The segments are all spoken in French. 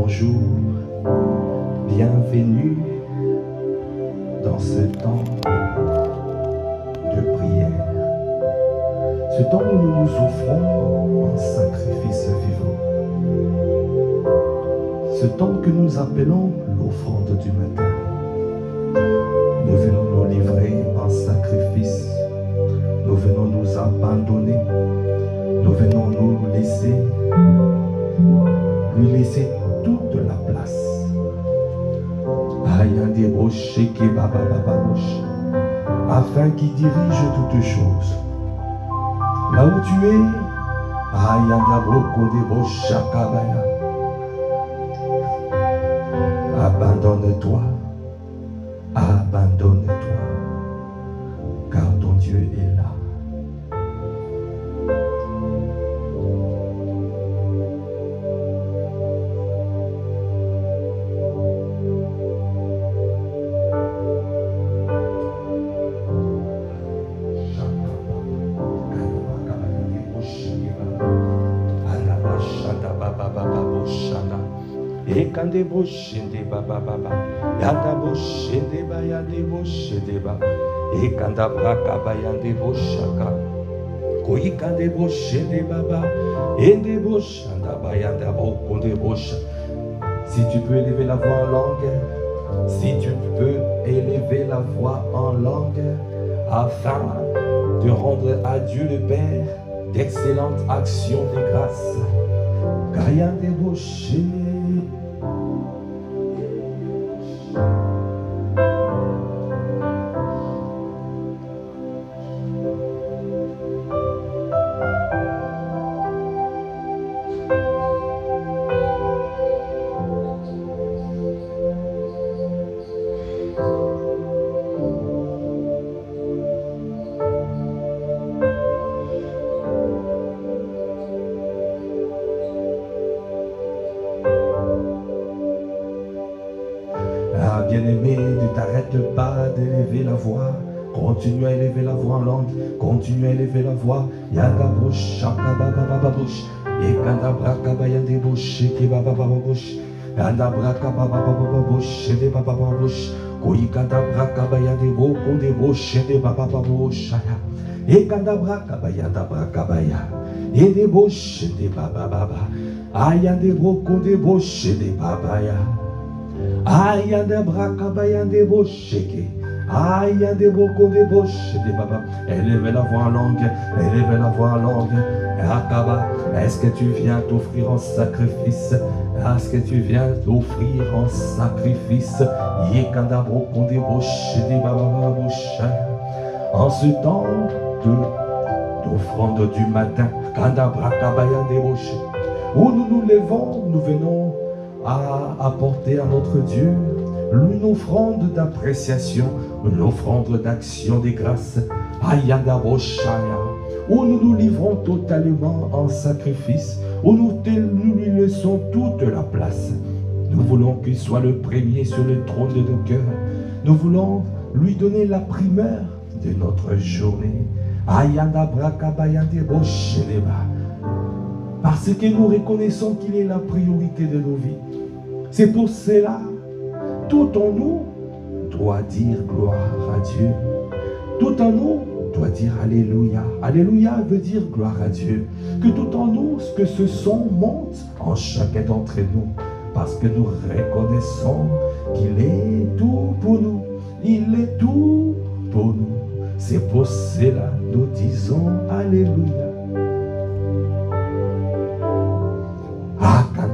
Bonjour, bienvenue dans ce temps de prière. Ce temps où nous nous offrons en sacrifice vivant. Ce temps que nous appelons l'offrande du matin. Nous venons nous livrer en sacrifice. Nous venons nous abandonner. Nous venons nous laisser, lui laisser toute la place. Afin qu'il dirige toutes choses. Là où tu es, abandonne-toi, abandonne-toi, car ton Dieu est là. Ekande boshende baba baba, yanda boshende ba yande boshende ba, ekanda braka ba yande boshaka, koikande boshende baba, ende boshanda ba yanda bokonde bosha. Si tu peux élever la voix en langue, si tu peux élever la voix en langue, afin de rendre à Dieu le Père d'excellentes actions de grâce, kayande boshende. Bien-aimé, ne t'arrête pas d'élever la voix. Continue à élever la voix en langue. Continue à élever la voix. Yada bush, shaka baba baba bush. Ekanda braka bayande bush, ki baba baba bush. Yanda braka baba baba bush, de baba baba bush. Koikanda braka bayande bokonde bush, de baba baba bush. Ekanda braka bayanda braka baya. Ede bush, de baba baba. Ayande bokonde bush, de baba ya. Ayande braka bayande bosheke. Ayande boko de bosheke baba. Élève la voix en langue. Élève la voix en langue. Akaba. Est-ce que tu viens t'offrir en sacrifice? Est-ce que tu viens t'offrir en sacrifice? Yekanda boko de bosheke baba bosha. En ce temps d'offrande du matin, kanda braka bayande bosheke. Où nous nous levons, nous venons à apporter à notre Dieu une offrande d'appréciation, une offrande d'action des grâces, où nous nous livrons totalement en sacrifice, où nous lui laissons toute la place. Nous voulons qu'il soit le premier sur le trône de nos cœurs. Nous voulons lui donner la primeur de notre journée. Parce que nous reconnaissons qu'il est la priorité de nos vies. C'est pour cela, tout en nous doit dire gloire à Dieu. Tout en nous doit dire Alléluia. Alléluia veut dire gloire à Dieu. Que tout en nous, que ce son monte en chacun d'entre nous. Parce que nous reconnaissons qu'il est tout pour nous. Il est tout pour nous. C'est pour cela que nous disons Alléluia.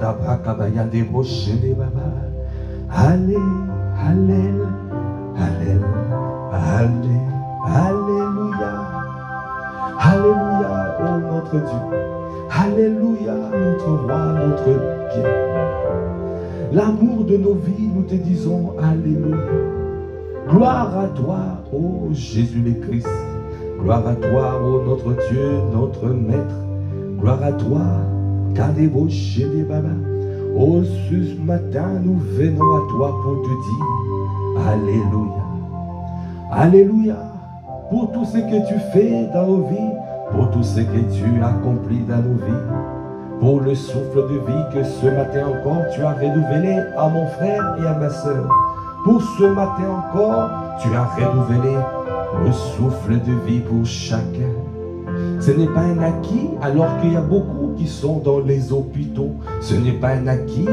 Brakabayande boshede baba. Allez, allez, allez, allez, alléluia. Alléluia, oh notre Dieu. Alléluia, notre roi, notre bien. L'amour de nos vies, nous te disons Alléluia. Gloire à toi, oh Jésus le Christ. Gloire à toi, oh notre Dieu, notre Maître. Gloire à toi. Oh, ce matin, nous venons à toi pour te dire Alléluia. Alléluia. Pour tout ce que tu fais dans nos vies, pour tout ce que tu accomplis dans nos vies, pour le souffle de vie que ce matin encore tu as renouvelé à mon frère et à ma sœur. Pour ce matin encore, tu as renouvelé le souffle de vie pour chacun. Ce n'est pas un acquis alors qu'il y a beaucoup qui sont dans les hôpitaux. Ce n'est pas un acquis.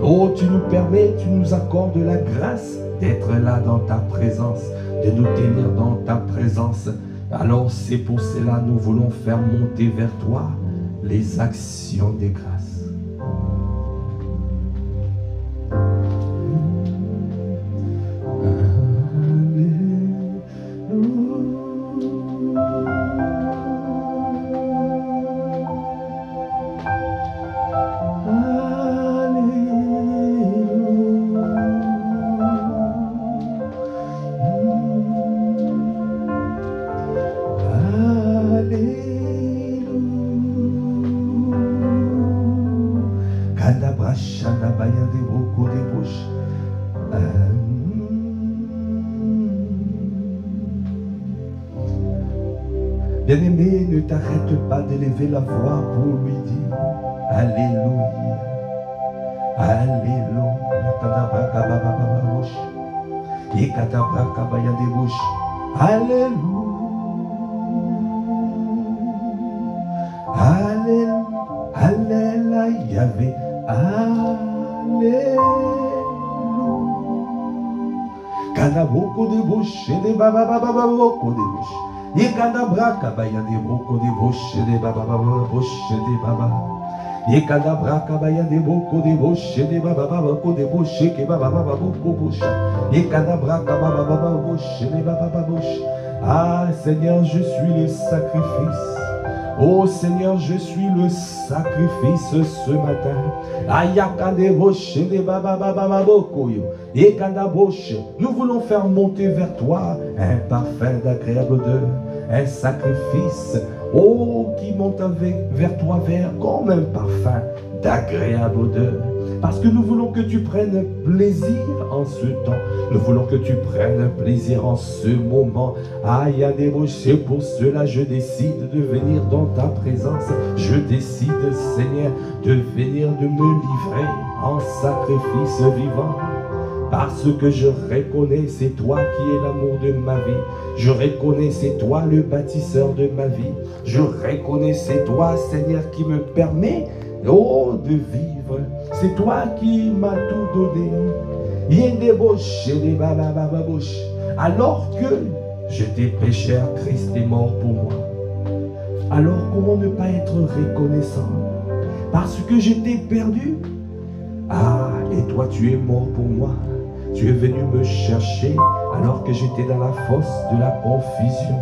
Oh, tu nous permets, tu nous accordes la grâce d'être là dans ta présence, de nous tenir dans ta présence. Alors c'est pour cela nous voulons faire monter vers toi les actions des grâces. Bien-aimé, ne t'arrête pas d'élever la voix pour lui dire Alléluia, Alléluia. Alléluia, Alléluia, Yahvé, Alléluia. Kanaboko de bouche, de baba baba boko de bouche. Yekadabra kabaya de boko de bouche, de baba baba bouche de baba. Yekadabra kabaya de boko de bouche, de baba baba boko de bouche, que baba baba boko bouche. Yekadabra kababa baba bouche, de baba baba bouche. Ah Seigneur, je suis le sacrifice. Oh Seigneur, je suis le sacrifice ce matin. Nous voulons faire monter vers toi un parfum d'agréable odeur, un sacrifice, oh, qui monte vers toi comme un parfum d'agréable odeur. Parce que nous voulons que tu prennes plaisir en ce temps. Nous voulons que tu prennes plaisir en ce moment. Aïe, c'est pour cela je décide de venir dans ta présence. Je décide, Seigneur, de venir de me livrer en sacrifice vivant. Parce que je reconnais, c'est toi qui es l'amour de ma vie. Je reconnais, c'est toi le bâtisseur de ma vie. Je reconnais, c'est toi, Seigneur, qui me permet, oh, de vivre. C'est toi qui m'as tout donné. Alors que j'étais pécheur, Christ est mort pour moi. Alors comment ne pas être reconnaissant? Parce que j'étais perdu. Ah, et toi tu es mort pour moi. Tu es venu me chercher alors que j'étais dans la fosse de la confusion.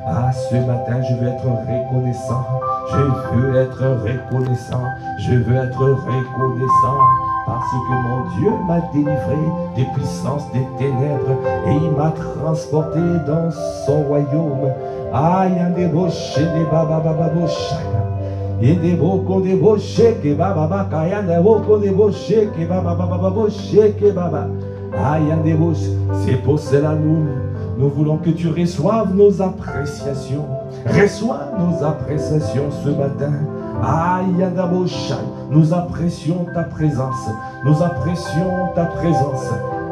Ah, ce matin, je veux être reconnaissant. Je veux être reconnaissant. Je veux être reconnaissant. Parce que mon Dieu m'a délivré des puissances des ténèbres et il m'a transporté dans son royaume. Ah, il y a des bouches, des baba baba bouches. Il y a des bocaux, des bouches, que baba baba. Il y a des bocaux, des bouches, que baba baba bouches, que baba. Ah, il y a des bouches. C'est pour cela nous voulons que tu reçoives nos appréciations. Reçois nos appréciations ce matin. Aïe, nous apprécions ta présence. Nous apprécions ta présence.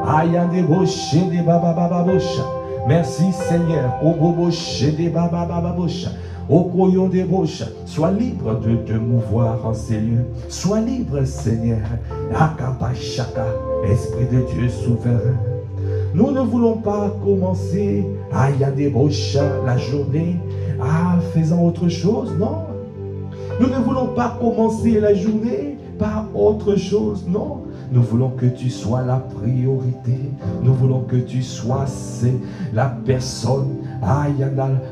Aïe, des baba baba boucha. Merci Seigneur. Au boboche des baba baba boucha. Au coyon des bouches. Sois libre de te mouvoir en ces lieux. Sois libre Seigneur. Akapashaka. Esprit de Dieu souverain. Nous ne voulons pas commencer à la journée faisant autre chose, non. Nous ne voulons pas commencer la journée par autre chose, non. Nous voulons que tu sois la priorité. Nous voulons que tu sois la personne,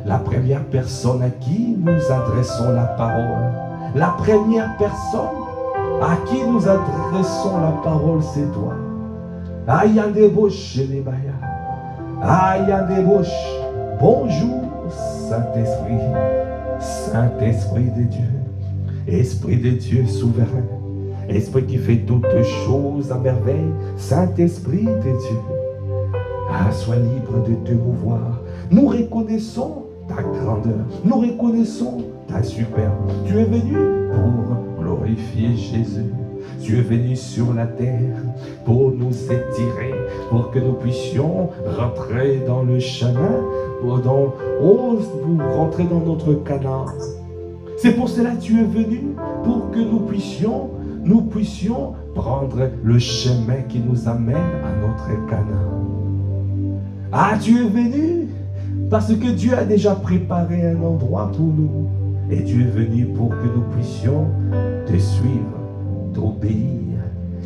la première personne à qui nous adressons la parole. La première personne à qui nous adressons la parole, c'est toi. Aïe, des bouches, les baya. Aïe, des bouches. Bonjour, Saint-Esprit. Saint-Esprit de Dieu. Esprit de Dieu souverain. Esprit qui fait toutes choses à merveille. Saint-Esprit de Dieu. Ah, sois libre de te mouvoir. Nous reconnaissons ta grandeur. Nous reconnaissons ta superbe. Tu es venu pour glorifier Jésus. Tu es venu sur la terre pour nous étirer, pour que nous puissions rentrer dans le chemin, pour rentrer dans notre Canaan. C'est pour cela que tu es venu, pour que nous puissions prendre le chemin qui nous amène à notre Canaan. Ah, tu es venu parce que Dieu a déjà préparé un endroit pour nous. Et tu es venu pour que nous puissions te suivre, t'obéir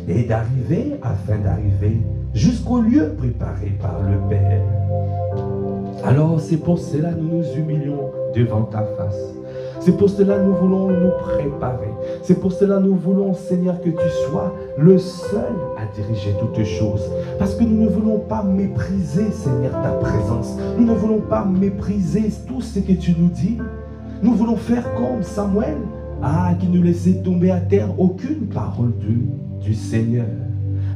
et afin d'arriver jusqu'au lieu préparé par le Père. Alors c'est pour cela que nous nous humilions devant ta face. C'est pour cela que nous voulons nous préparer. C'est pour cela que nous voulons, Seigneur, que tu sois le seul à diriger toutes choses. Parce que nous ne voulons pas mépriser, Seigneur, ta présence. Nous ne voulons pas mépriser tout ce que tu nous dis. Nous voulons faire comme Samuel, qui ne laissait tomber à terre aucune parole du Seigneur.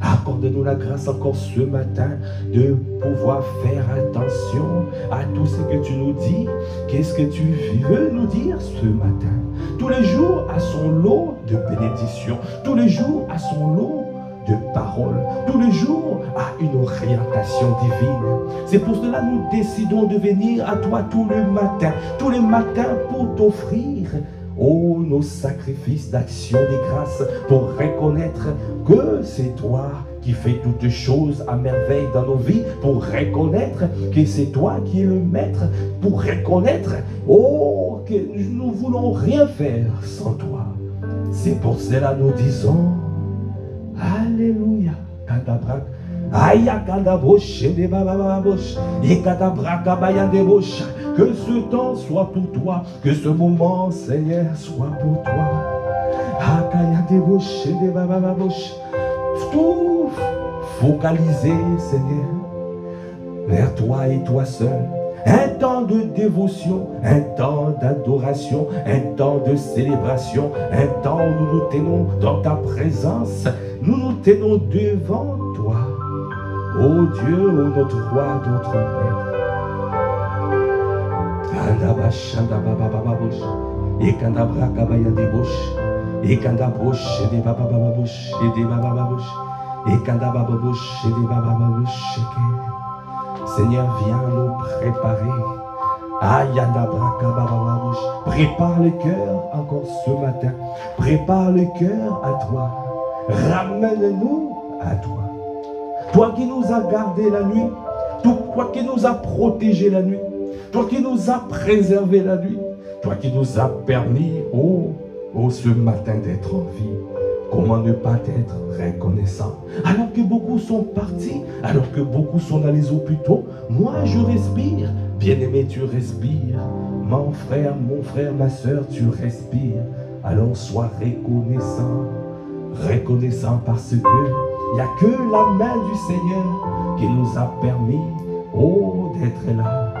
Accorde-nous la grâce encore ce matin de pouvoir faire attention à tout ce que tu nous dis. Qu'est-ce que tu veux nous dire ce matin? Tous les jours à son lot de bénédictions, tous les jours à son lot de paroles, tous les jours à une orientation divine. C'est pour cela que nous décidons de venir à toi tous les matins pour t'offrir nos sacrifices d'action de grâce, pour reconnaître que c'est toi qui fais toutes choses à merveille dans nos vies, pour reconnaître que c'est toi qui es le maître, pour reconnaître que nous ne voulons rien faire sans toi. C'est pour cela que nous disons Alléluia. Que ce temps soit pour toi, que ce moment, Seigneur, soit pour toi. Tout focalisé, Seigneur, vers toi et toi seul. Un temps de dévotion, un temps d'adoration, un temps de célébration, un temps où nous nous tenons dans ta présence, nous nous tenons devant toi. Ô Dieu, ô notre roi, notre maître. Seigneur, viens nous préparer. Prépare le cœur encore ce matin. Prépare le cœur à toi. Ramène-nous à toi. Toi qui nous as gardés la nuit, toi qui nous as protégés la nuit, toi qui nous as préservés la nuit, toi qui nous as permis, ce matin d'être en vie. Comment ne pas être reconnaissant? Alors que beaucoup sont partis, alors que beaucoup sont dans les hôpitaux, moi je respire. Bien-aimé, tu respires. Mon frère, ma soeur, tu respires. Alors sois reconnaissant. Reconnaissant parce que il n'y a que la main du Seigneur qui nous a permis, d'être là,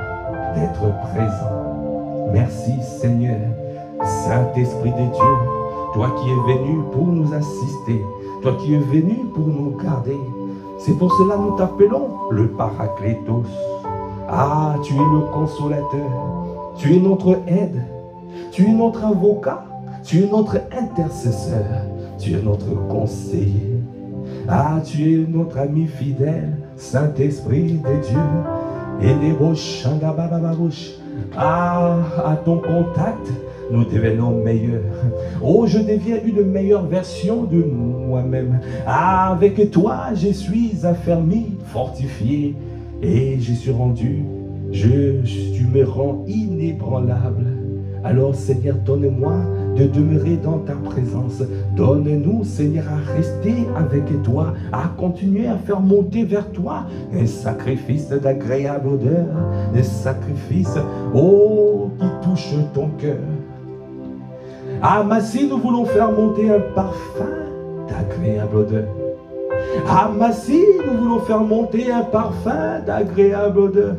d'être présent. Merci Seigneur, Saint-Esprit de Dieu, toi qui es venu pour nous assister, toi qui es venu pour nous garder. C'est pour cela que nous t'appelons le Paraclétos. Tu es le consolateur, tu es notre aide, tu es notre avocat, tu es notre intercesseur, tu es notre conseiller. Tu es notre ami fidèle, Saint-Esprit de Dieu. Et les bouches, à ton contact, nous devenons meilleurs. Je deviens une meilleure version de moi-même. Avec toi, je suis affermi, fortifié, et je suis rendu, tu me rends inébranlable. Alors Seigneur, donne-moi de demeurer dans ta présence. Donne-nous, Seigneur, à rester avec toi, à continuer à faire monter vers toi un sacrifice d'agréable odeur, un sacrifice, qui touche ton cœur. Si nous voulons faire monter un parfum d'agréable odeur. Si nous voulons faire monter un parfum d'agréable odeur.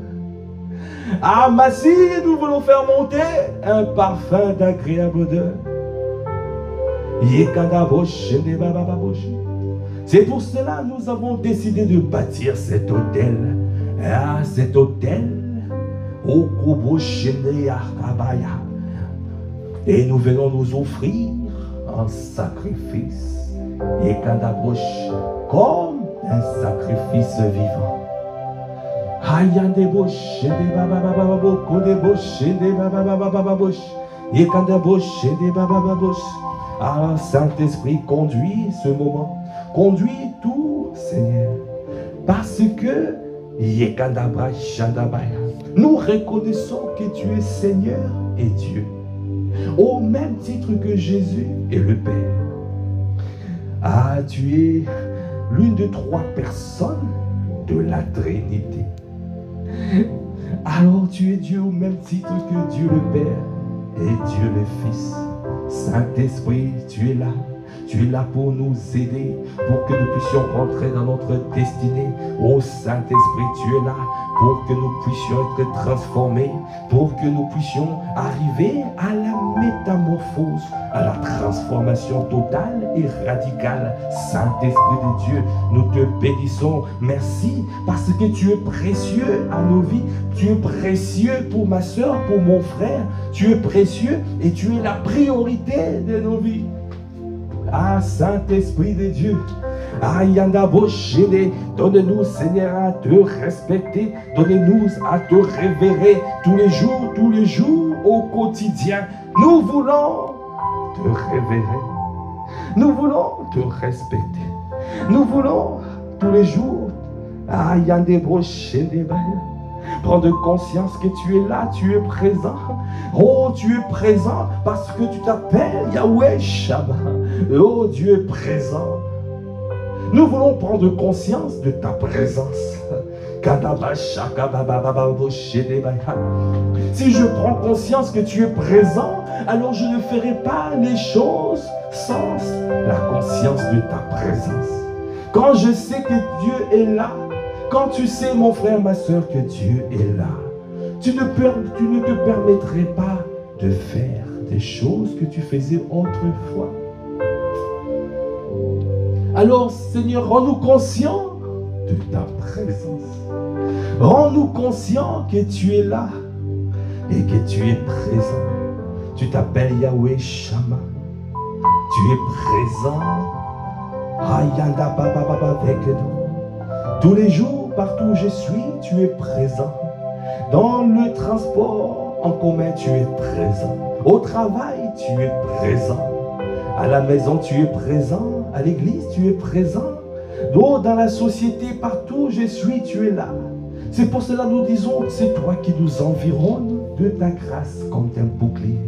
Si nous voulons faire monter un parfum d'agréable odeur. C'est pour cela que nous avons décidé de bâtir cet hôtel. Cet hôtel et nous venons nous offrir un sacrifice. Et Kadabouche, comme un sacrifice vivant. Aïe des bouches, des bababababoko des bouches, des babababababouches. Et Kadabouche, des babababouches. Alors Saint-Esprit, conduis ce moment. Conduis tout, Seigneur. Parce que nous reconnaissons que tu es Seigneur et Dieu. Au même titre que Jésus est le Père. Ah, tu es l'une de trois personnes de la Trinité. Alors tu es Dieu au même titre que Dieu le Père et Dieu le Fils. Saint-Esprit, tu es là. Tu es là pour nous aider, pour que nous puissions rentrer dans notre destinée. Oh Saint-Esprit, tu es là pour que nous puissions être transformés, pour que nous puissions arriver à la métamorphose, à la transformation totale et radicale. Saint-Esprit de Dieu, nous te bénissons. Merci parce que tu es précieux à nos vies. Tu es précieux pour ma soeur, pour mon frère. Tu es précieux et tu es la priorité de nos vies. Ah, Saint-Esprit de Dieu, donne-nous, Seigneur, à te respecter, donne-nous à te révérer tous les jours, au quotidien. Nous voulons te révérer, nous voulons te respecter, nous voulons tous les jours, prendre conscience que tu es là, tu es présent. Oh, tu es présent parce que tu t'appelles Yahweh Shabbat. Oh, Dieu est présent. Nous voulons prendre conscience de ta présence. Si je prends conscience que tu es présent, alors je ne ferai pas les choses sans la conscience de ta présence. Quand je sais que Dieu est là, quand tu sais, mon frère, ma soeur, que Dieu est là, tu ne te permettrais pas de faire des choses que tu faisais autrefois. Alors, Seigneur, rends-nous conscients de ta présence. Rends-nous conscients que tu es là et que tu es présent. Tu t'appelles Yahweh Shammah. Tu es présent. Ayanda Baba Baba avec nous. Tous les jours, partout où je suis, tu es présent. Dans le transport en commun, tu es présent. Au travail, tu es présent. À la maison, tu es présent. À l'église, tu es présent. Dans la société, partout où je suis, tu es là. C'est pour cela que nous disons que c'est toi qui nous environne de ta grâce comme un bouclier.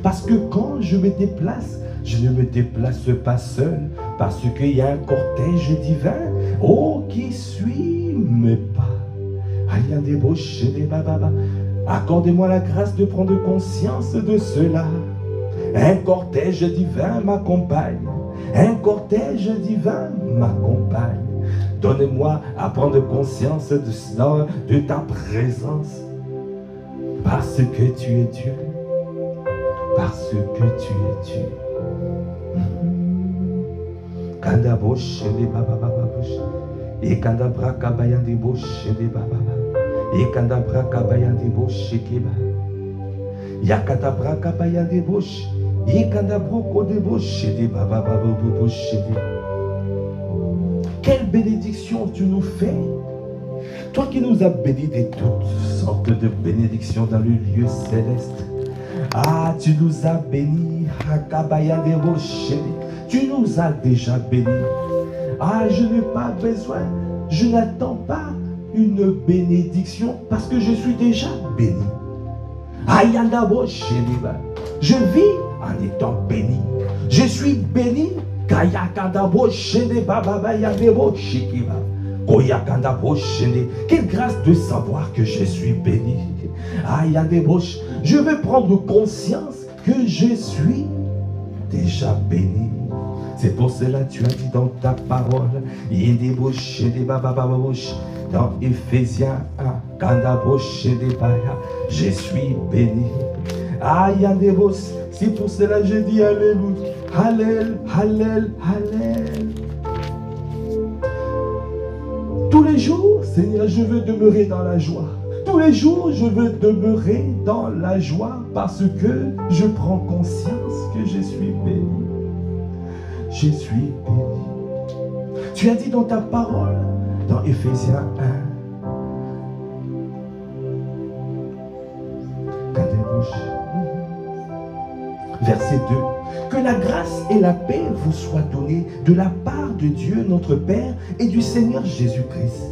Parce que quand je me déplace, je ne me déplace pas seul, parce qu'il y a un cortège divin, oh, qui suit mes pas. Accordez-moi la grâce de prendre conscience de cela. Un cortège divin m'accompagne. Un cortège divin m'accompagne. Donnez-moi à prendre conscience de cela, de ta présence. Parce que tu es Dieu. Parce que tu es Dieu. Kanda bosh de baba baba bosh. Et kanda braka bayandi bosh de baba baba. Et kanda braka bayandi bosh keba. Yakata braka bayandi bosh. Et kanda broko de bosh de baba baba bosh de. Quelle bénédiction tu nous fais. Toi qui nous as bénis de toutes sortes de bénédictions dans le lieu céleste. Ah, tu nous as bénis. Tu nous as déjà bénis. Ah, je n'ai pas besoin, je n'attends pas une bénédiction parce que je suis déjà béni. Je vis en étant béni. Je suis béni. Quelle grâce de savoir que je suis béni. Je veux prendre conscience que je suis déjà béni. C'est pour cela que tu as dit dans ta parole, dans Ephésiens 1, je suis béni. C'est pour cela que je dis Alléluia. Hallel, hallel, hallel. Tous les jours, Seigneur, je veux demeurer dans la joie. Tous les jours, je veux demeurer dans la joie parce que je prends conscience que je suis béni. je suis béni. Tu as dit dans ta parole, dans Éphésiens 1, verset 2, que la grâce et la paix vous soient données de la part de Dieu notre Père et du Seigneur Jésus-Christ.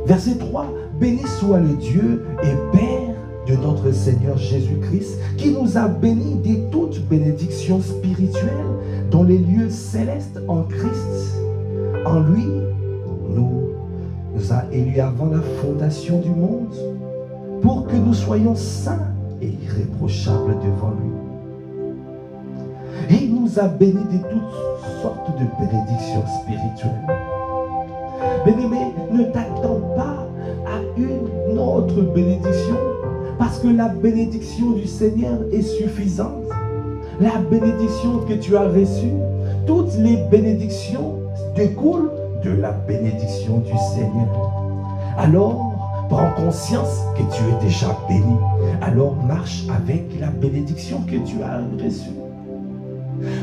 Verset 3, béni soit le Dieu et Père de notre Seigneur Jésus-Christ, qui nous a bénis de toute bénédiction spirituelle dans les lieux célestes en Christ. En lui, nous a élus avant la fondation du monde, pour que nous soyons saints et irréprochables devant lui. Et il nous a bénis de toutes sortes de bénédictions spirituelles. Bien-aimé, ne t'attends pas à une autre bénédiction, parce que la bénédiction du Seigneur est suffisante. La bénédiction que tu as reçue, toutes les bénédictions découlent de la bénédiction du Seigneur. Alors, prends conscience que tu es déjà béni. Alors marche avec la bénédiction que tu as reçue.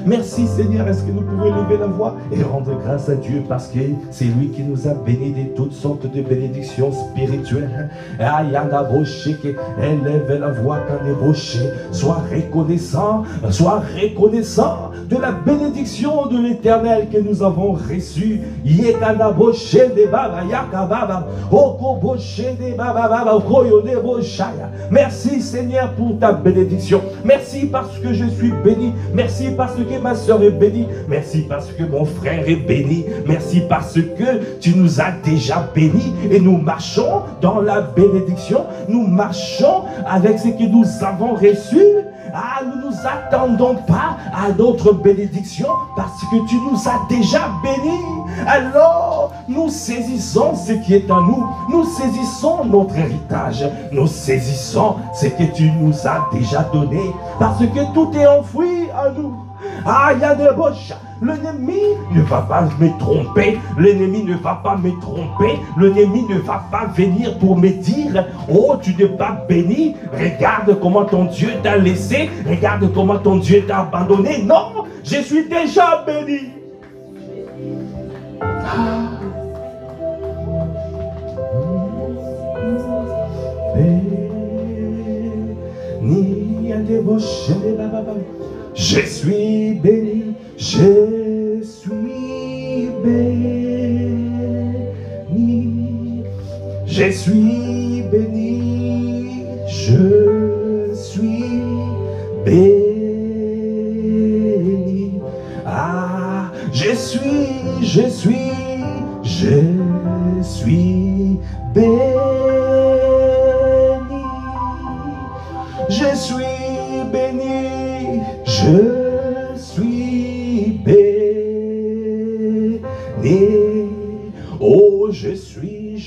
Merci Seigneur, est-ce que nous pouvons lever la voix et rendre grâce à Dieu parce que c'est lui qui nous a bénis de toutes sortes de bénédictions spirituelles. Élève la voix quand débauché. Sois reconnaissant de la bénédiction de l'Éternel que nous avons reçue. Merci Seigneur pour ta bénédiction. Merci parce que je suis béni. Merci parce que ma soeur est bénie. Merci parce que mon frère est béni. Merci parce que tu nous as déjà bénis et nous marchons dans la bénédiction. Nous marchons avec ce que nous avons reçu. Ah, nous ne nous attendons pas à d'autres bénédictions parce que tu nous as déjà bénis. Alors, nous saisissons ce qui est en nous. Nous saisissons notre héritage. Nous saisissons ce que tu nous as déjà donné parce que tout est enfoui en nous. Ah, il y a des boches. L'ennemi ne va pas me tromper. L'ennemi ne va pas me tromper. L'ennemi ne va pas venir pour me dire, oh, tu n'es pas béni. Regarde comment ton Dieu t'a laissé. Regarde comment ton Dieu t'a abandonné. Non, je suis déjà béni. Je suis béni, je suis béni, je suis béni, je suis béni. Ah, je suis béni. Je suis béni, je suis béni. Oh, je suis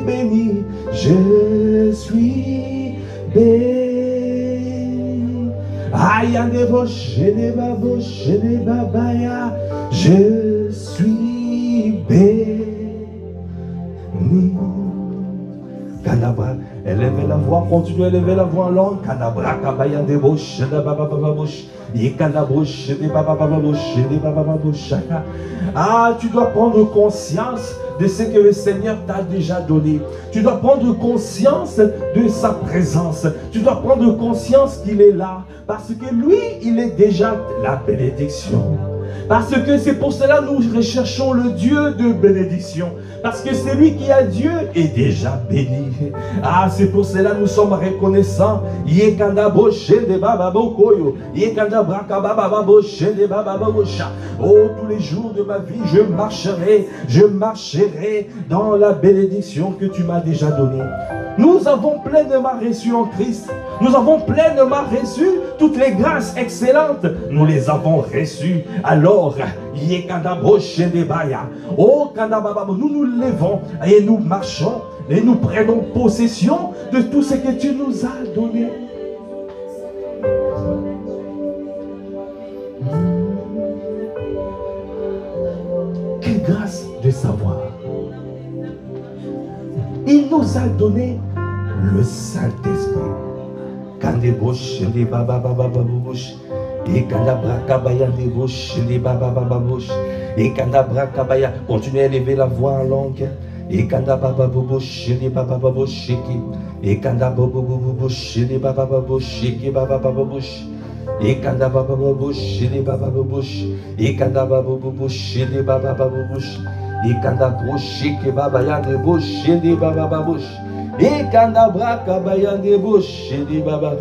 béni, je suis béni. Aïe, je suis béni. Canabra, élevez la voix, continuez à élever la voix en langue. Canabra, kabaya de bouche, de babababouche, yekanabouche, de babababouche, de babababouche. Ah, tu dois prendre conscience de ce que le Seigneur t'a déjà donné. Tu dois prendre conscience de sa présence. Tu dois prendre conscience qu'il est là. Parce que lui, il est déjà la bénédiction. Parce que c'est pour cela que nous recherchons le Dieu de bénédiction. Parce que celui qui a Dieu est déjà béni. Ah, c'est pour cela que nous sommes reconnaissants. Oh, tous les jours de ma vie, je marcherai dans la bénédiction que tu m'as déjà donnée. Nous avons pleinement reçu en Christ. Nous avons pleinement reçu toutes les grâces excellentes. Nous les avons reçues. Alors, nous nous levons et nous marchons et nous prenons possession de tout ce que tu nous as donné. Quelle grâce de savoir. Il nous a donné le Saint-Esprit. Et Kandabra Kabaya de bouche, les baba baba bouche. Et Kandabra Kabaya, continuez à élever la voix en langue. Et Kandababa bouche, les baba baba bouche. Et Kandababa bouche, les baba baba bouche, baba baba bouche. Et Kandababa bouche, les baba baba bouche. Et Kandababa bouche, les baba baba bouche. Et Kandabrouche, qui babaya de bouche, les baba baba bouche. Et Kandabra Kabaya de bouche, les baba.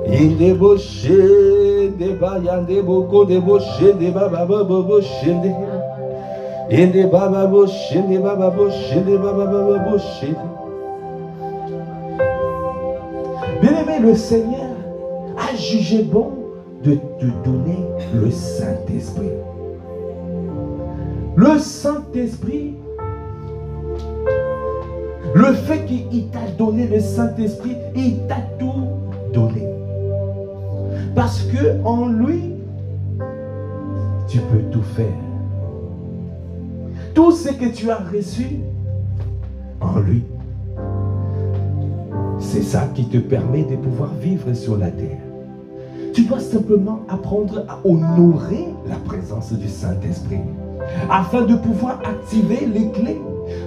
Et des bouches, des bayan, des bocaux, des bouches, des baba bouche, et des baba bouche, des baba bouche, des baba bouche. Bien-aimé, le Seigneur a jugé bon de te donner le Saint-Esprit. Le Saint-Esprit, le fait qu'il t'a donné le Saint-Esprit, il t'a tout donné. Parce que en lui, tu peux tout faire. Tout ce que tu as reçu en lui, c'est ça qui te permet de pouvoir vivre sur la terre. Tu dois simplement apprendre à honorer la présence du Saint-Esprit afin de pouvoir activer les clés.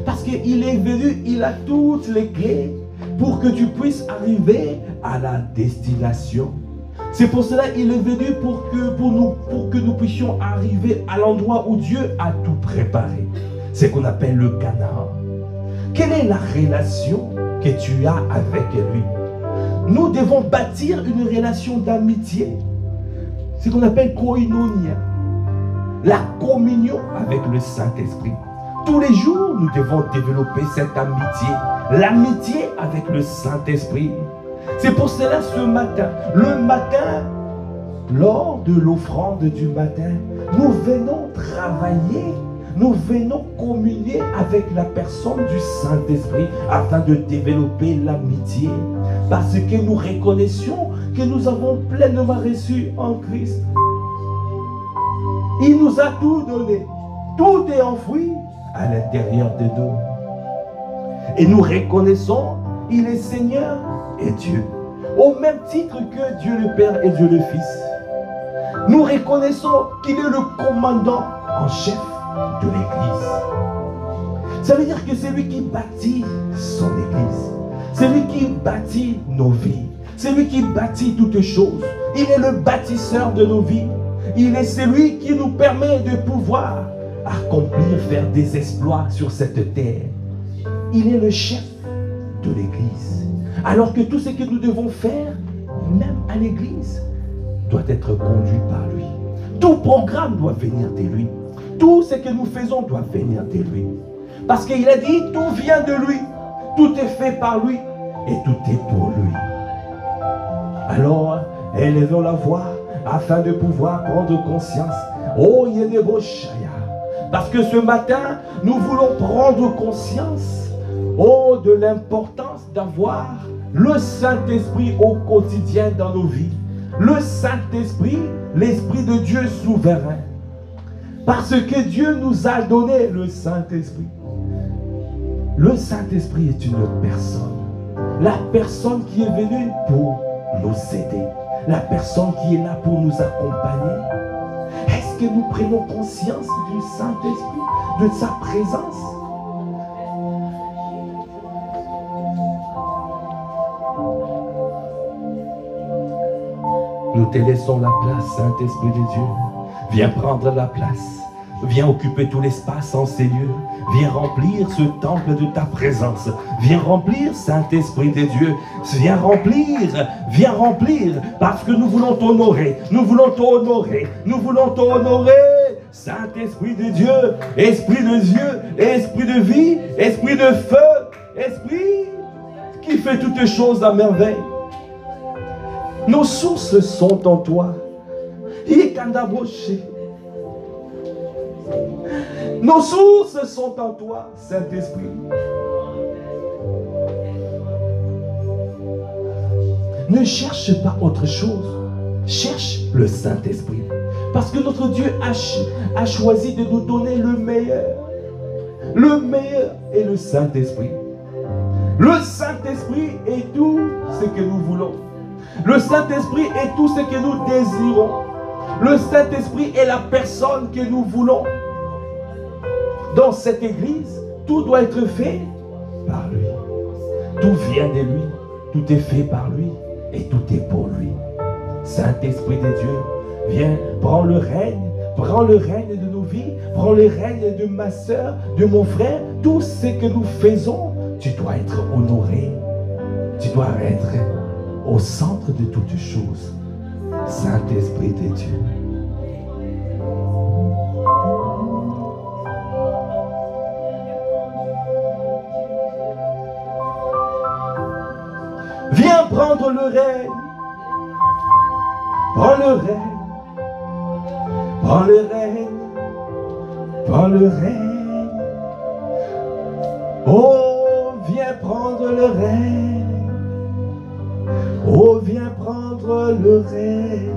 Parce qu'il est venu, il a toutes les clés pour que tu puisses arriver à la destination. C'est pour cela qu'il est venu pour que nous puissions arriver à l'endroit où Dieu a tout préparé. C'est ce qu'on appelle le Canaan. Quelle est la relation que tu as avec lui? Nous devons bâtir une relation d'amitié. C'est ce qu'on appelle koinonia. La communion avec le Saint-Esprit. Tous les jours, nous devons développer cette amitié. L'amitié avec le Saint-Esprit. C'est pour cela ce matin, le matin, lors de l'offrande du matin, nous venons travailler, nous venons communier avec la personne du Saint-Esprit afin de développer l'amitié. Parce que nous reconnaissons que nous avons pleinement reçu en Christ. Il nous a tout donné. Tout est enfoui à l'intérieur de nous. Et nous reconnaissons, il est Seigneur et Dieu. Au même titre que Dieu le Père et Dieu le Fils. Nous reconnaissons qu'il est le commandant en chef de l'Église. Ça veut dire que c'est lui qui bâtit son Église. C'est lui qui bâtit nos vies. C'est lui qui bâtit toutes choses. Il est le bâtisseur de nos vies. Il est celui qui nous permet de pouvoir accomplir, faire des exploits sur cette terre. Il est le chef de l'Église. Alors que tout ce que nous devons faire, même à l'Église, doit être conduit par lui. Tout programme doit venir de lui. Tout ce que nous faisons doit venir de lui. Parce qu'il a dit, tout vient de lui. Tout est fait par lui et tout est pour lui. Alors, élevons la voix afin de pouvoir prendre conscience. Oh, Yenebo Shaya. Parce que ce matin, nous voulons prendre conscience, oh, de l'importance d'avoir le Saint-Esprit au quotidien dans nos vies. Le Saint-Esprit, l'Esprit de Dieu souverain. Parce que Dieu nous a donné le Saint-Esprit. Le Saint-Esprit est une personne. La personne qui est venue pour nous aider. La personne qui est là pour nous accompagner. Est-ce que nous prenons conscience du Saint-Esprit, de sa présence? Nous te laissons la place, Saint-Esprit de Dieu. Viens prendre la place. Viens occuper tout l'espace en ces lieux. Viens remplir ce temple de ta présence. Viens remplir, Saint-Esprit de Dieu. Viens remplir, parce que nous voulons t'honorer. Nous voulons t'honorer. Nous voulons t'honorer. Saint-Esprit de Dieu, Esprit de Dieu, Esprit de vie, Esprit de feu, Esprit qui fait toutes choses à merveille. Nos sources sont en toi. Nos sources sont en toi, Saint-Esprit. Ne cherche pas autre chose. Cherche le Saint-Esprit. Parce que notre Dieu a choisi de nous donner le meilleur. Le meilleur est le Saint-Esprit. Le Saint-Esprit est tout ce que nous voulons. Le Saint-Esprit est tout ce que nous désirons. Le Saint-Esprit est la personne que nous voulons. Dans cette église, tout doit être fait par lui. Tout vient de lui, tout est fait par lui et tout est pour lui. Saint-Esprit de Dieu, viens, prends le règne de nos vies, prends le règne de ma soeur, de mon frère. Tout ce que nous faisons, tu dois être honoré, tu dois être au centre de toutes choses. Saint-Esprit de Dieu. Viens prendre le règne. Prends le règne. Prends le règne. Prends le règne. Oh, viens prendre le règne. Oh, viens prendre le règne.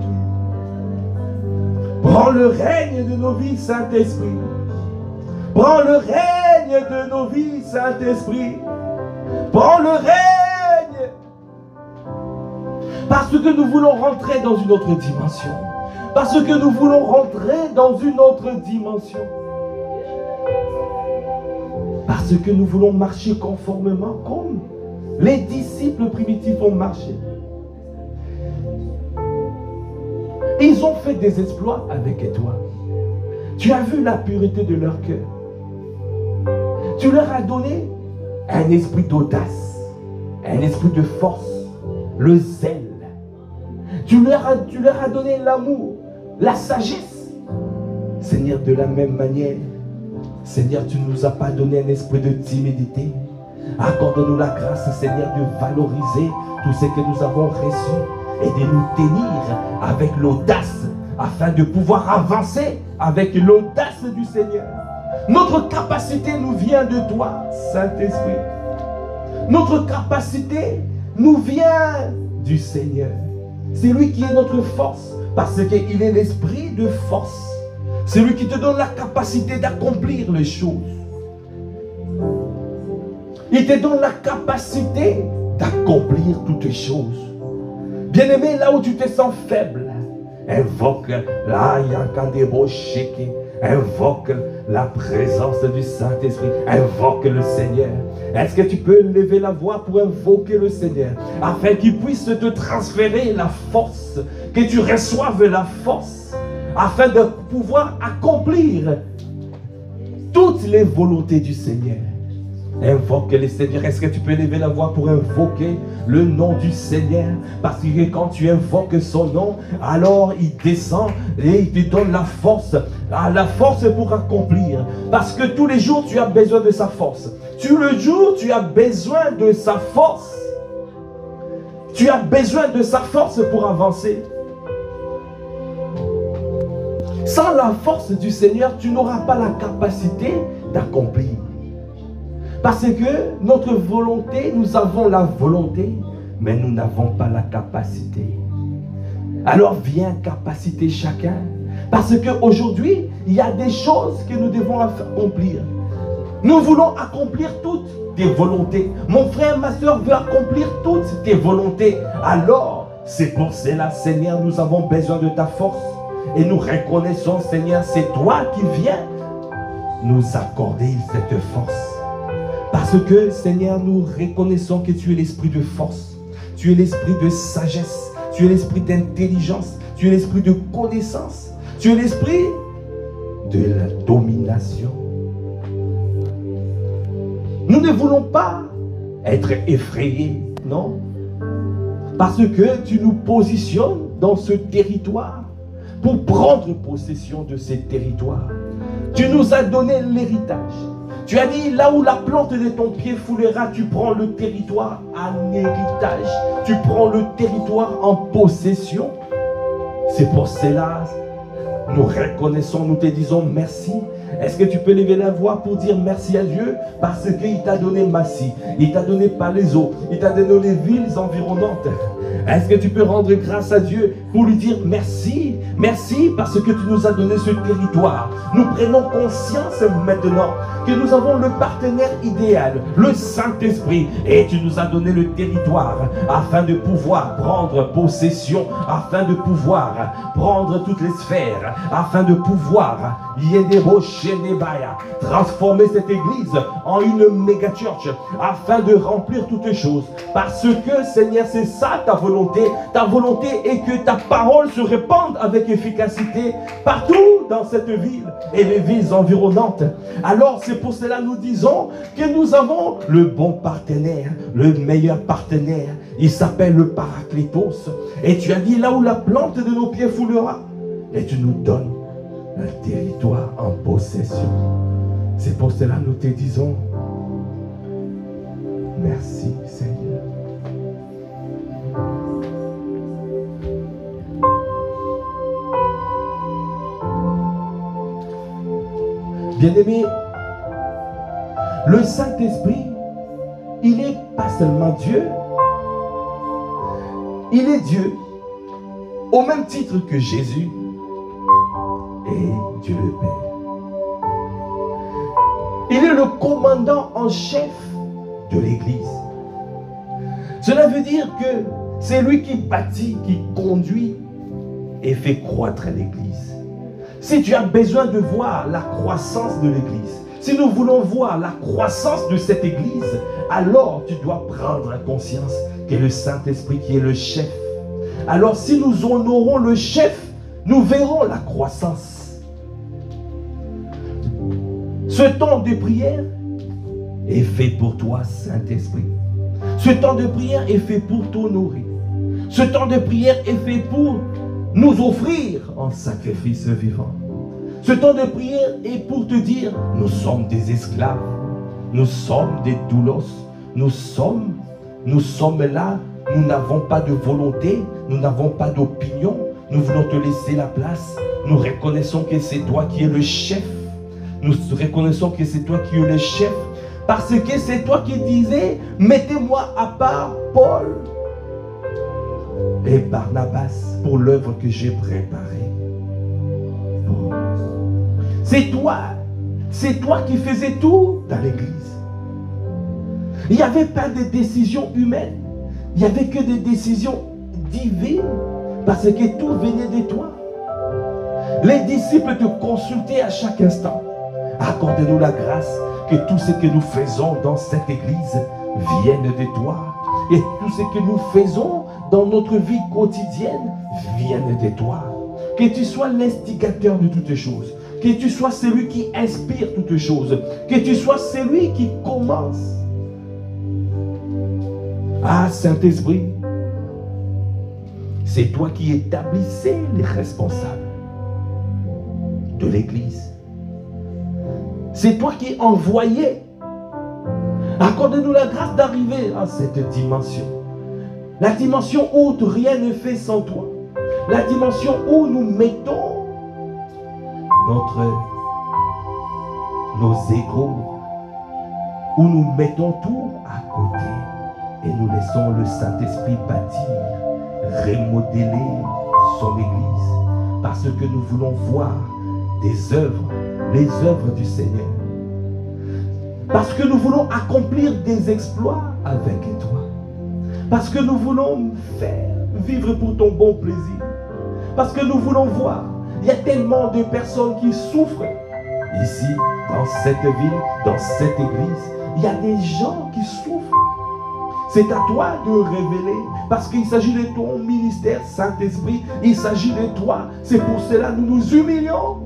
Prends le règne de nos vies, Saint-Esprit. Prends le règne de nos vies, Saint-Esprit. Prends le règne. Parce que nous voulons rentrer dans une autre dimension. Parce que nous voulons rentrer dans une autre dimension. Parce que nous voulons marcher conformément comme les disciples primitifs ont marché. Ils ont fait des exploits avec toi. Tu as vu la pureté de leur cœur. Tu leur as donné un esprit d'audace, un esprit de force, le zèle. Tu leur as donné l'amour, la sagesse. Seigneur, de la même manière, Seigneur, tu ne nous as pas donné un esprit de timidité. Accorde-nous la grâce, Seigneur, de valoriser tout ce que nous avons reçu et de nous tenir avec l'audace afin de pouvoir avancer avec l'audace du Seigneur. Notre capacité nous vient de toi, Saint-Esprit. Notre capacité nous vient du Seigneur. C'est lui qui est notre force, parce qu'il est l'esprit de force. C'est lui qui te donne la capacité d'accomplir les choses. Il te donne la capacité d'accomplir toutes les choses. Bien-aimé, là où tu te sens faible, invoque la présence du Saint-Esprit. Invoque le Seigneur. Est-ce que tu peux lever la voix pour invoquer le Seigneur afin qu'il puisse te transférer la force, que tu reçoives la force afin de pouvoir accomplir toutes les volontés du Seigneur. Invoque le Seigneur. Est-ce que tu peux lever la voix pour invoquer le nom du Seigneur? Parce que quand tu invoques son nom, alors il descend et il te donne la force pour accomplir. Parce que tous les jours, tu as besoin de sa force. Tous les jours, tu as besoin de sa force. Tu as besoin de sa force pour avancer. Sans la force du Seigneur, tu n'auras pas la capacité d'accomplir. Parce que notre volonté, nous avons la volonté, mais nous n'avons pas la capacité. Alors viens capaciter chacun. Parce qu'aujourd'hui, il y a des choses que nous devons accomplir. Nous voulons accomplir toutes tes volontés. Mon frère, ma soeur veut accomplir toutes tes volontés. Alors, c'est pour cela, Seigneur, nous avons besoin de ta force. Et nous reconnaissons, Seigneur, c'est toi qui viens nous accorder cette force. Parce que, Seigneur, nous reconnaissons que tu es l'esprit de force, tu es l'esprit de sagesse, tu es l'esprit d'intelligence, tu es l'esprit de connaissance, tu es l'esprit de la domination. Nous ne voulons pas être effrayés, non? Parce que tu nous positionnes dans ce territoire pour prendre possession de ces territoires. Tu nous as donné l'héritage. Tu as dit, là où la plante de ton pied foulera, tu prends le territoire en héritage. Tu prends le territoire en possession. C'est pour cela, nous reconnaissons, nous te disons merci. Est-ce que tu peux lever la voix pour dire merci à Dieu parce qu'il t'a donné Massy, il t'a donné Palaiseau, il t'a donné les villes environnantes? Est-ce que tu peux rendre grâce à Dieu pour lui dire merci? Merci parce que tu nous as donné ce territoire. Nous prenons conscience maintenant que nous avons le partenaire idéal, le Saint-Esprit. Et tu nous as donné le territoire afin de pouvoir prendre possession, afin de pouvoir prendre toutes les sphères, afin de pouvoir transformer cette église en une méga church, afin de remplir toutes les choses. Parce que, Seigneur, c'est ça ta volonté. Ta volonté est que ta parole se répande avec efficacité partout dans cette ville et les villes environnantes. Alors c'est pour cela que nous disons que nous avons le bon partenaire, le meilleur partenaire. Il s'appelle le Paraclétos. Et tu as dit là où la plante de nos pieds foulera, et tu nous donnes un territoire en possession. C'est pour cela que nous te disons merci Seigneur. Bien-aimé, le Saint-Esprit, il n'est pas seulement Dieu, il est Dieu, au même titre que Jésus est Dieu le Père. Il est le commandant en chef de l'Église. Cela veut dire que c'est lui qui bâtit, qui conduit et fait croître l'Église. Si tu as besoin de voir la croissance de l'Église, si nous voulons voir la croissance de cette Église, alors tu dois prendre conscience que le Saint-Esprit qui est le chef. Alors si nous honorons le chef, nous verrons la croissance. Ce temps de prière est fait pour toi, Saint-Esprit. Ce temps de prière est fait pour t'honorer. Ce temps de prière est fait pour nous offrir en sacrifice vivant. Ce temps de prière est pour te dire, nous sommes des esclaves, nous sommes des doulos, nous sommes là, nous n'avons pas de volonté, nous n'avons pas d'opinion, nous voulons te laisser la place. Nous reconnaissons que c'est toi qui es le chef. Nous reconnaissons que c'est toi qui es le chef, parce que c'est toi qui disais, mettez-moi à part Paul et Barnabas pour l'œuvre que j'ai préparée. C'est toi qui faisais tout dans l'église. Il n'y avait pas de décisions humaines, il n'y avait que des décisions divines, parce que tout venait de toi. Les disciples te consultaient à chaque instant. Accorde-nous la grâce que tout ce que nous faisons dans cette église vienne de toi. Et tout ce que nous faisons dans notre vie quotidienne vienne de toi. Que tu sois l'instigateur de toutes choses. Que tu sois celui qui inspire toutes choses. Que tu sois celui qui commence. Ah, Saint-Esprit, c'est toi qui établissais les responsables de l'église. C'est toi qui envoyais. Accorde-nous la grâce d'arriver à cette dimension. La dimension où rien ne fait sans toi. La dimension où nous mettons nos égos, où nous mettons tout à côté et nous laissons le Saint-Esprit bâtir, remodeler son église, parce que nous voulons voir des œuvres, les œuvres du Seigneur. Parce que nous voulons accomplir des exploits avec toi. Parce que nous voulons vivre pour ton bon plaisir. Parce que nous voulons voir. Il y a tellement de personnes qui souffrent. Ici, dans cette ville, dans cette église, il y a des gens qui souffrent. C'est à toi de révéler. Parce qu'il s'agit de ton ministère, Saint-Esprit. Il s'agit de toi. C'est pour cela que nous nous humilions.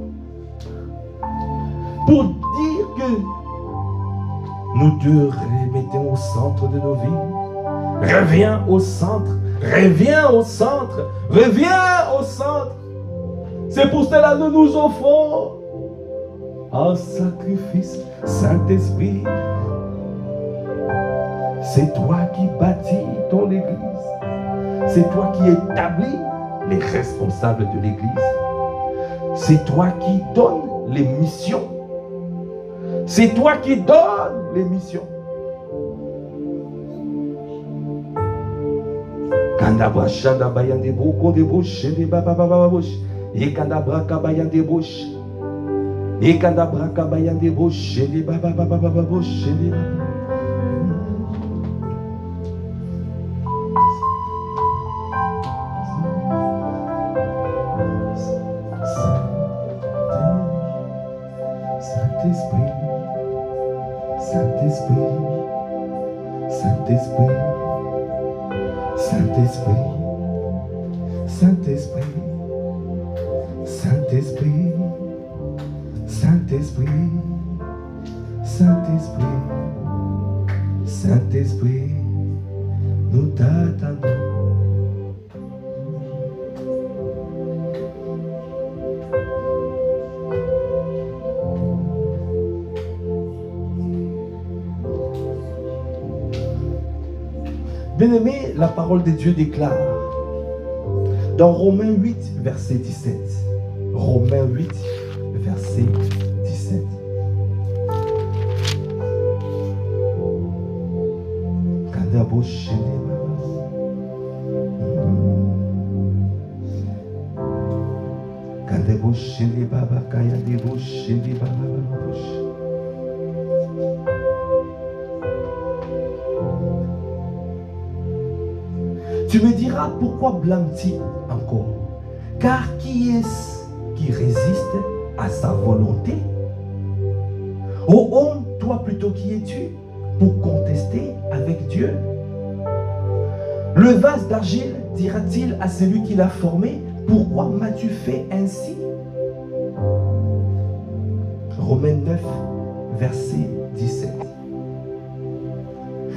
Pour dire que nous te remettons au centre de nos vies. Reviens au centre. Reviens au centre. Reviens au centre. C'est pour cela que nous nous offrons en sacrifice, Saint-Esprit. C'est toi qui bâtis ton église. C'est toi qui établis les responsables de l'église. C'est toi qui donnes les missions C'est toi qui donnes les missions. Kandabra shanda bayande boko de bouche de baba baba bouche. Et kandabra kabayande bouche. Et kandabra kabayande bouche de baba baba baba bouche de baba. Saint-Esprit, Saint-Esprit, Saint-Esprit, Saint-Esprit, Saint-Esprit, Saint-Esprit, Saint-Esprit, Saint-Esprit, Saint-Esprit, nous t'attendons. Bien-aimé, la parole de Dieu déclare dans Romains 8, verset 17. Romains 8, verset 17. Tu me diras, pourquoi blâme-t-il encore? Car qui est-ce qui résiste à sa volonté? Ô homme, toi plutôt qui es-tu pour contester avec Dieu? Le vase d'argile dira-t-il à celui qui l'a formé, pourquoi m'as-tu fait ainsi? Romains 9, verset 17.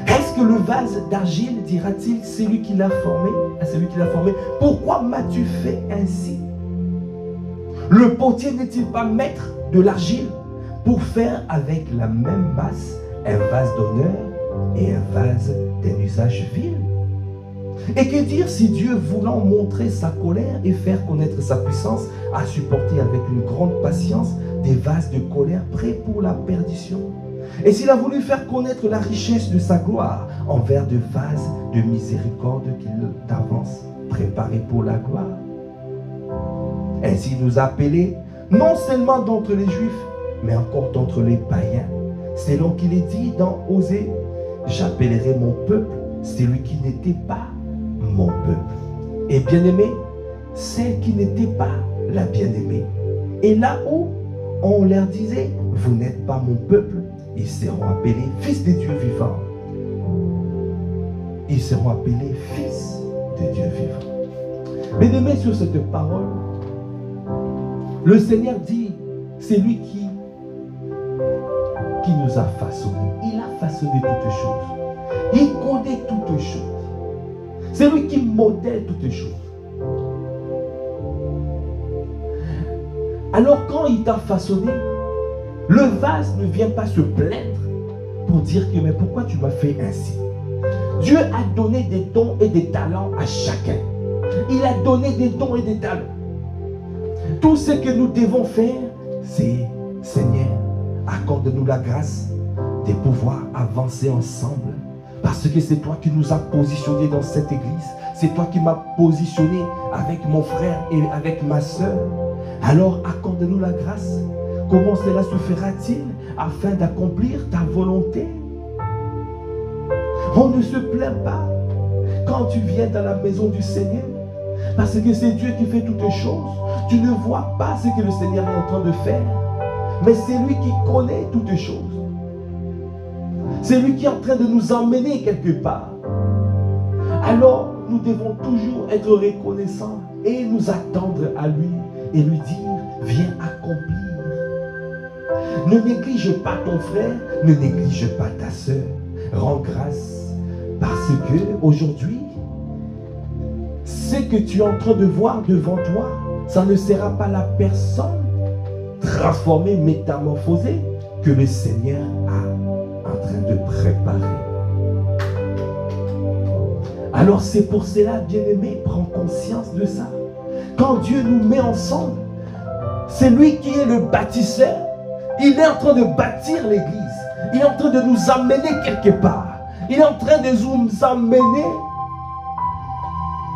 Est-ce que le vase d'argile dira-t-il celui qui l'a formé, à celui qui l'a formé, pourquoi m'as-tu fait ainsi? Le potier n'est-il pas maître de l'argile pour faire avec la même masse un vase d'honneur et un vase d'un usage vil? Et que dire si Dieu, voulant montrer sa colère et faire connaître sa puissance, a supporté avec une grande patience des vases de colère prêts pour la perdition? Et s'il a voulu faire connaître la richesse de sa gloire envers de vases de miséricorde qu'il d'avance préparés pour la gloire? Ainsi nous a appelés, non seulement d'entre les Juifs, mais encore d'entre les païens. Selon qu'il est dit dans Osée, j'appellerai mon peuple celui qui n'était pas mon peuple. Et bien-aimé, celle qui n'était pas la bien-aimée. Et là où on leur disait, vous n'êtes pas mon peuple, ils seront appelés fils de Dieu vivant. Ils seront appelés fils de Dieu vivant. Bien-aimé, sur cette parole, le Seigneur dit, c'est lui qui nous a façonnés. Il a façonné toutes choses. Il connaît toutes choses. C'est lui qui modèle toutes choses. Alors quand il t'a façonné, le vase ne vient pas se plaindre pour dire que mais pourquoi tu m'as fait ainsi? Dieu a donné des dons et des talents à chacun. Il a donné des dons et des talents. Tout ce que nous devons faire, c'est Seigneur, accorde-nous la grâce de pouvoir avancer ensemble. Parce que c'est toi qui nous as positionnés dans cette église. C'est toi qui m'as positionné avec mon frère et avec ma soeur. Alors accorde-nous la grâce. Comment cela se fera-t-il afin d'accomplir ta volonté? On ne se plaint pas quand tu viens dans la maison du Seigneur. Parce que c'est Dieu qui fait toutes choses. Tu ne vois pas ce que le Seigneur est en train de faire. Mais c'est lui qui connaît toutes choses. C'est lui qui est en train de nous emmener quelque part. Alors, nous devons toujours être reconnaissants et nous attendre à lui et lui dire, viens accomplir. Ne néglige pas ton frère, ne néglige pas ta soeur. Rends grâce parce que aujourd'hui, ce que tu es en train de voir devant toi, ça ne sera pas la personne transformée, métamorphosée que le Seigneur a en train de préparer. Alors c'est pour cela, bien-aimé, prends conscience de ça. Quand Dieu nous met ensemble, c'est lui qui est le bâtisseur Il est en train de bâtir l'église. Il est en train de nous amener quelque part. Il est en train de nous amener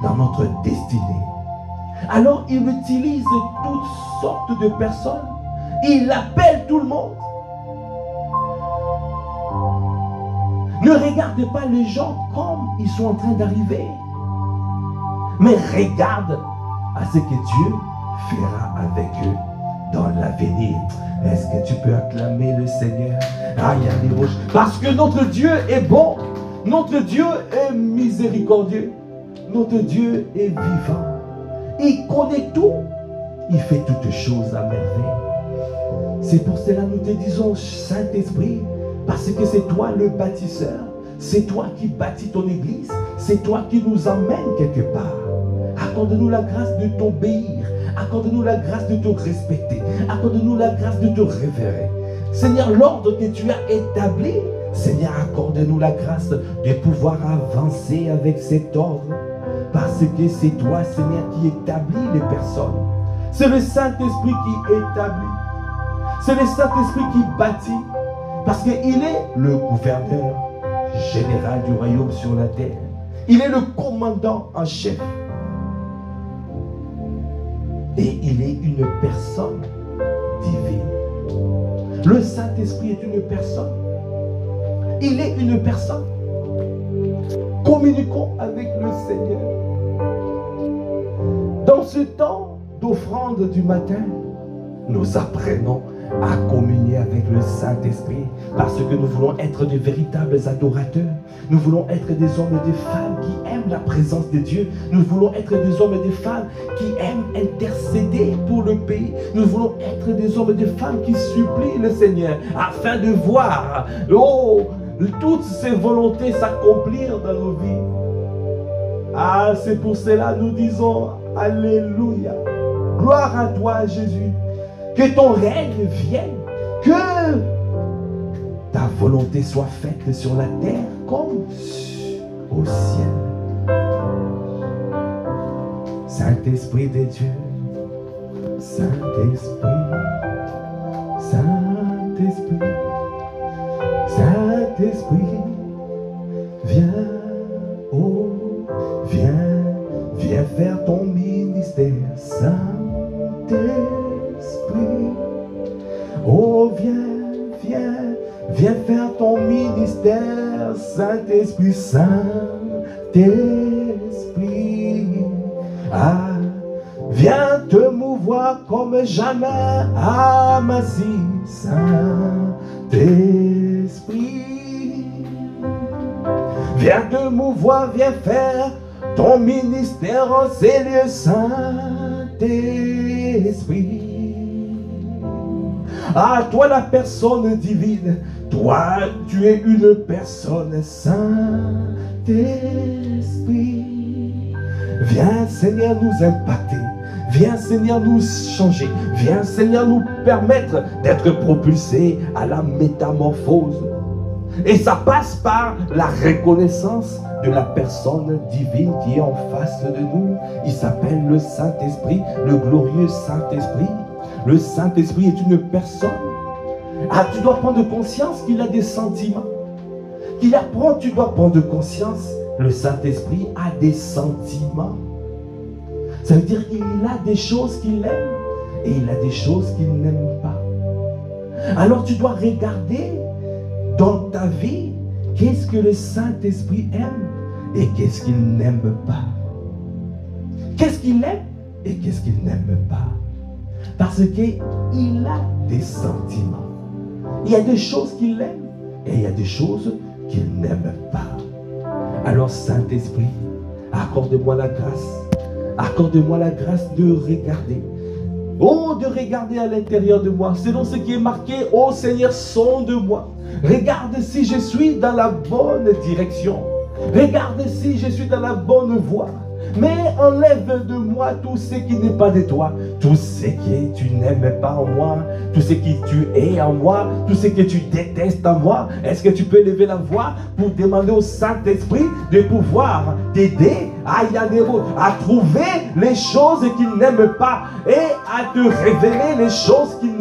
dans notre destinée. Alors il utilise toutes sortes de personnes. Il appelle tout le monde. Ne regardez pas les gens comme ils sont en train d'arriver. Mais regarde à ce que Dieu fera avec eux dans l'avenir. Est-ce que tu peux acclamer le Seigneur? Parce que notre Dieu est bon. Notre Dieu est miséricordieux. Notre Dieu est vivant. Il connaît tout. Il fait toutes choses à merveille. C'est pour cela que nous te disons, Saint-Esprit, parce que c'est toi le bâtisseur. C'est toi qui bâtis ton église. C'est toi qui nous emmène quelque part. Accorde-nous la grâce de t'obéir. Accorde-nous la grâce de te respecter. Accorde-nous la grâce de te révérer. Seigneur, l'ordre que tu as établi, Seigneur, accorde-nous la grâce de pouvoir avancer avec cet ordre. Parce que c'est toi, Seigneur, qui établis les personnes. C'est le Saint-Esprit qui établit. C'est le Saint-Esprit qui bâtit. Parce qu'il est le gouverneur général du royaume sur la terre. Il est le commandant en chef. Et il est une personne divine. Le Saint-Esprit est une personne. Il est une personne. Communiquons avec le Seigneur. Dans ce temps d'offrande du matin, nous apprenons à communier avec le Saint-Esprit parce que nous voulons être de véritables adorateurs. Nous voulons être des hommes et des femmes qui aiment la présence de Dieu. Nous voulons être des hommes et des femmes qui aiment intercéder pour le pays. Nous voulons être des hommes et des femmes qui supplient le Seigneur afin de voir toutes ces volontés s'accomplir dans nos vies. Ah, c'est pour cela que nous disons Alléluia. Gloire à toi, Jésus. Que ton règne vienne. Que ta volonté soit faite sur la terre comme au ciel. Saint-Esprit de Dieu. Saint-Esprit. Saint-Esprit. Saint-Esprit. Viens, oh, viens faire ton ministère. Saint-Esprit. Oh, viens faire ton ministère, Saint-Esprit, Saint-Esprit. Ah, viens te mouvoir comme jamais, ah, Massi, Saint-Esprit. Viens te mouvoir, viens faire ton ministère en ces lieux, Saint-Esprit. Ah, toi la personne divine, toi tu es une personne, Saint-Esprit. Viens Seigneur nous impacter, viens Seigneur nous changer, viens Seigneur nous permettre d'être propulsés à la métamorphose. Et ça passe par la reconnaissance de la personne divine qui est en face de nous. Il s'appelle le Saint-Esprit, le glorieux Saint-Esprit. Le Saint-Esprit est une personne. Ah, tu dois prendre conscience qu'il a des sentiments. Qu'il apprend, tu dois prendre conscience. Le Saint-Esprit a des sentiments. Ça veut dire qu'il a des choses qu'il aime et il a des choses qu'il n'aime pas. Alors tu dois regarder dans ta vie qu'est-ce que le Saint-Esprit aime et qu'est-ce qu'il n'aime pas. Qu'est-ce qu'il aime et qu'est-ce qu'il n'aime pas. Parce qu'il a des sentiments. Il y a des choses qu'il aime et il y a des choses qu'il n'aime pas. Alors Saint-Esprit, accorde-moi la grâce. Accorde-moi la grâce de regarder. Oh, de regarder à l'intérieur de moi. Selon ce qui est marqué, oh Seigneur, sonde-moi. Regarde si je suis dans la bonne direction. Regarde si je suis dans la bonne voie. Mais enlève de moi tout ce qui n'est pas de toi, tout ce que tu n'aimes pas en moi, tout ce que tu es en moi, tout ce que tu détestes en moi. Est-ce que tu peux lever la voix pour demander au Saint-Esprit de pouvoir t'aider à trouver les choses qu'il n'aime pas et à te révéler les choses qu'il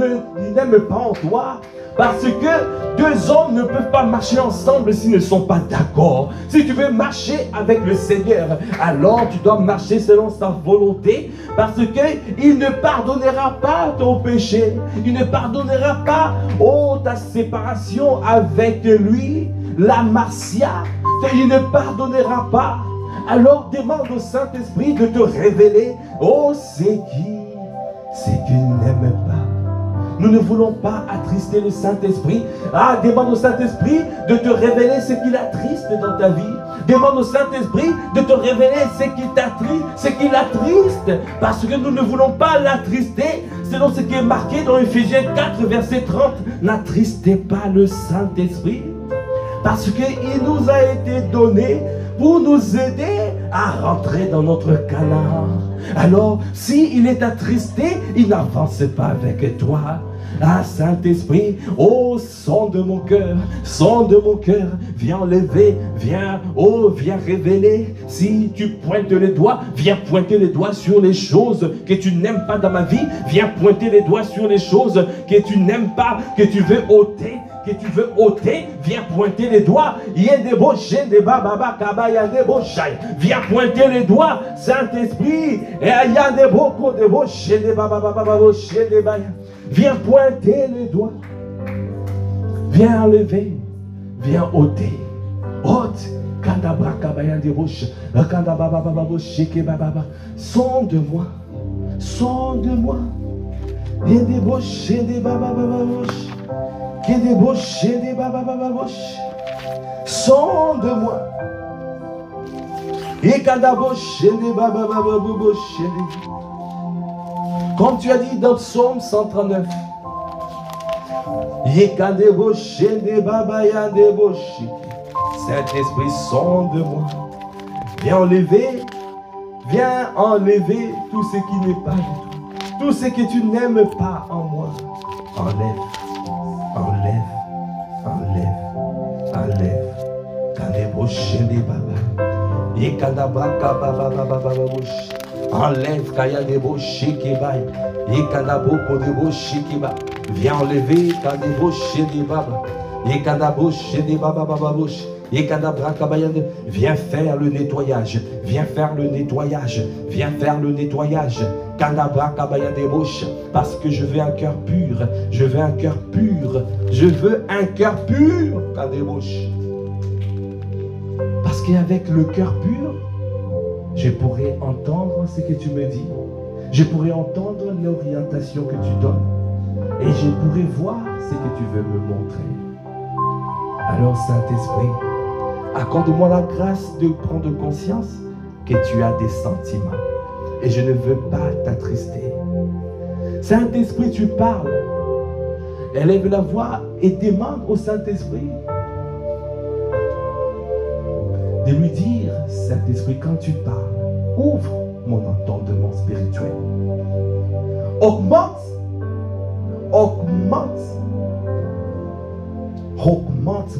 n'aime pas en toi. Parce que deux hommes ne peuvent pas marcher ensemble s'ils ne sont pas d'accord. Si tu veux marcher avec le Seigneur, alors tu dois marcher selon sa volonté. Parce qu'il ne pardonnera pas ton péché. Il ne pardonnera pas ta séparation avec lui, la Marcia. Il ne pardonnera pas. Alors demande au Saint-Esprit de te révéler. C'est qui n'aime pas. Nous ne voulons pas attrister le Saint-Esprit. Demande au Saint-Esprit de te révéler ce qui l'attriste dans ta vie. Demande au Saint-Esprit de te révéler ce qui l'attriste. Parce que nous ne voulons pas l'attrister. Selon ce qui est marqué dans Éphésiens 4, verset 30. N'attristez pas le Saint-Esprit. Parce qu'il nous a été donné pour nous aider à rentrer dans notre Canaan. Alors, s'il est attristé, il n'avance pas avec toi. Saint-Esprit, son de mon cœur, viens enlever, viens révéler. Si tu pointes les doigts, viens pointer les doigts sur les choses que tu n'aimes pas dans ma vie. Viens pointer les doigts sur les choses que tu n'aimes pas, que tu veux ôter. Viens pointer les doigts. Viens pointer les doigts, Saint-Esprit. Viens pointer les doigts. Viens enlever. Viens ôter. Sonde-moi. Sonde-moi. Sonde-moi. Comme tu as dit dans Psaume 139. Saint-Esprit, sonde-moi. Viens enlever tout ce qui n'est pas de toi. Tout ce que tu n'aimes pas en moi. Enlève. Enlève kaya debo shikibay. Yekadabo kodebo shikiba. Viens enlever kadebo shidibaba. Yekadabo shidibaba bababush. Yekadabra kabayande. Viens faire le nettoyage. Viens faire le nettoyage. Viens faire le nettoyage. Kadabra kabayande bouche. Parce que je veux un cœur pur. Je veux un cœur pur. Je veux un cœur pur. Kadebouche. Parce qu'avec le cœur pur, je pourrais entendre ce que tu me dis. Je pourrais entendre l'orientation que tu donnes. Et je pourrais voir ce que tu veux me montrer. Alors, Saint-Esprit, accorde-moi la grâce de prendre conscience que tu as des sentiments. Et je ne veux pas t'attrister. Saint-Esprit, tu parles. Élève la voix et demande au Saint-Esprit de lui dire, Saint-Esprit, quand tu parles, ouvre mon entendement spirituel. Augmente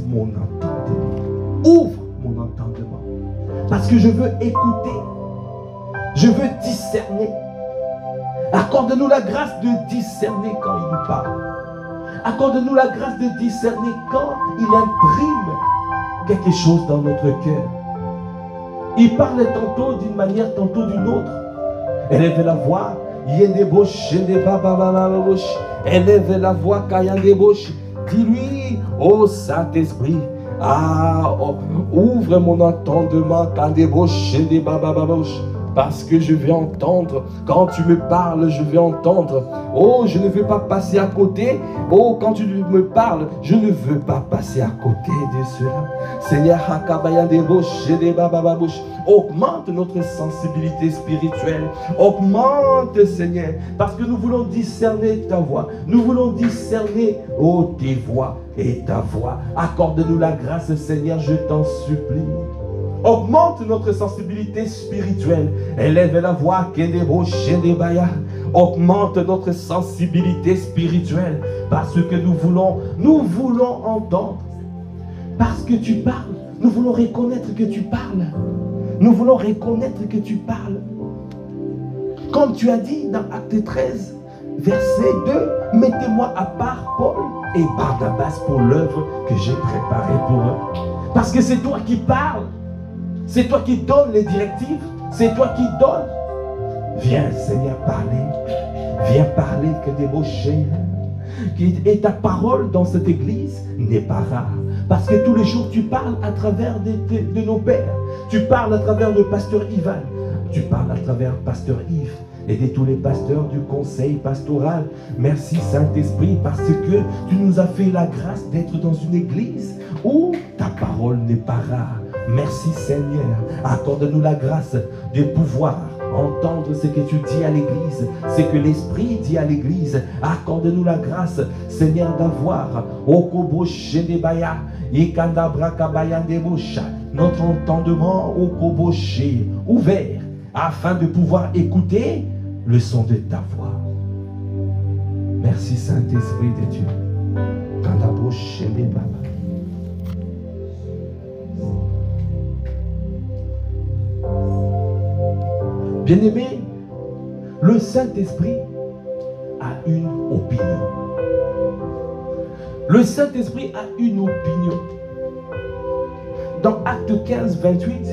mon entendement. Ouvre mon entendement. Parce que je veux écouter. Je veux discerner. Accorde-nous la grâce de discerner quand il nous parle. Accorde-nous la grâce de discerner quand il imprime quelque chose dans notre cœur. Il parle tantôt d'une manière, tantôt d'une autre. Élève la voix. Élève la voix. Dis-lui, ô Saint-Esprit, ouvre mon entendement. Parce que je vais entendre. Quand tu me parles, je vais entendre. Je ne veux pas passer à côté. Quand tu me parles, je ne veux pas passer à côté de cela. Seigneur, augmente notre sensibilité spirituelle. Augmente, Seigneur, parce que nous voulons discerner ta voix. Nous voulons discerner, tes voix et ta voix. Accorde-nous la grâce, Seigneur, je t'en supplie. Augmente notre sensibilité spirituelle. Élève la voix. Augmente notre sensibilité spirituelle. Parce que nous voulons entendre. Parce que tu parles. Nous voulons reconnaître que tu parles. Nous voulons reconnaître que tu parles. Comme tu as dit dans Acte 13, verset 2, mettez-moi à part Paul et Barnabas pour l'œuvre que j'ai préparée pour eux. Parce que c'est toi qui parles, c'est toi qui donnes les directives, c'est toi qui donnes. Viens Seigneur parler, viens parler que des mots chers. Et ta parole dans cette église n'est pas rare. Parce que tous les jours tu parles à travers de nos pères. Tu parles à travers le pasteur Ivan. Tu parles à travers pasteur Yves et de tous les pasteurs du conseil pastoral. Merci Saint-Esprit parce que tu nous as fait la grâce d'être dans une église où ta parole n'est pas rare. Merci Seigneur. Accorde-nous la grâce de pouvoir entendre ce que tu dis à l'église, ce que l'Esprit dit à l'église. Accorde-nous la grâce, Seigneur, d'avoir notre entendement ouvert afin de pouvoir écouter le son de ta voix. Merci Saint-Esprit de Dieu. Bien-aimé, le Saint-Esprit a une opinion. Le Saint-Esprit a une opinion. Dans Acte 15, 28,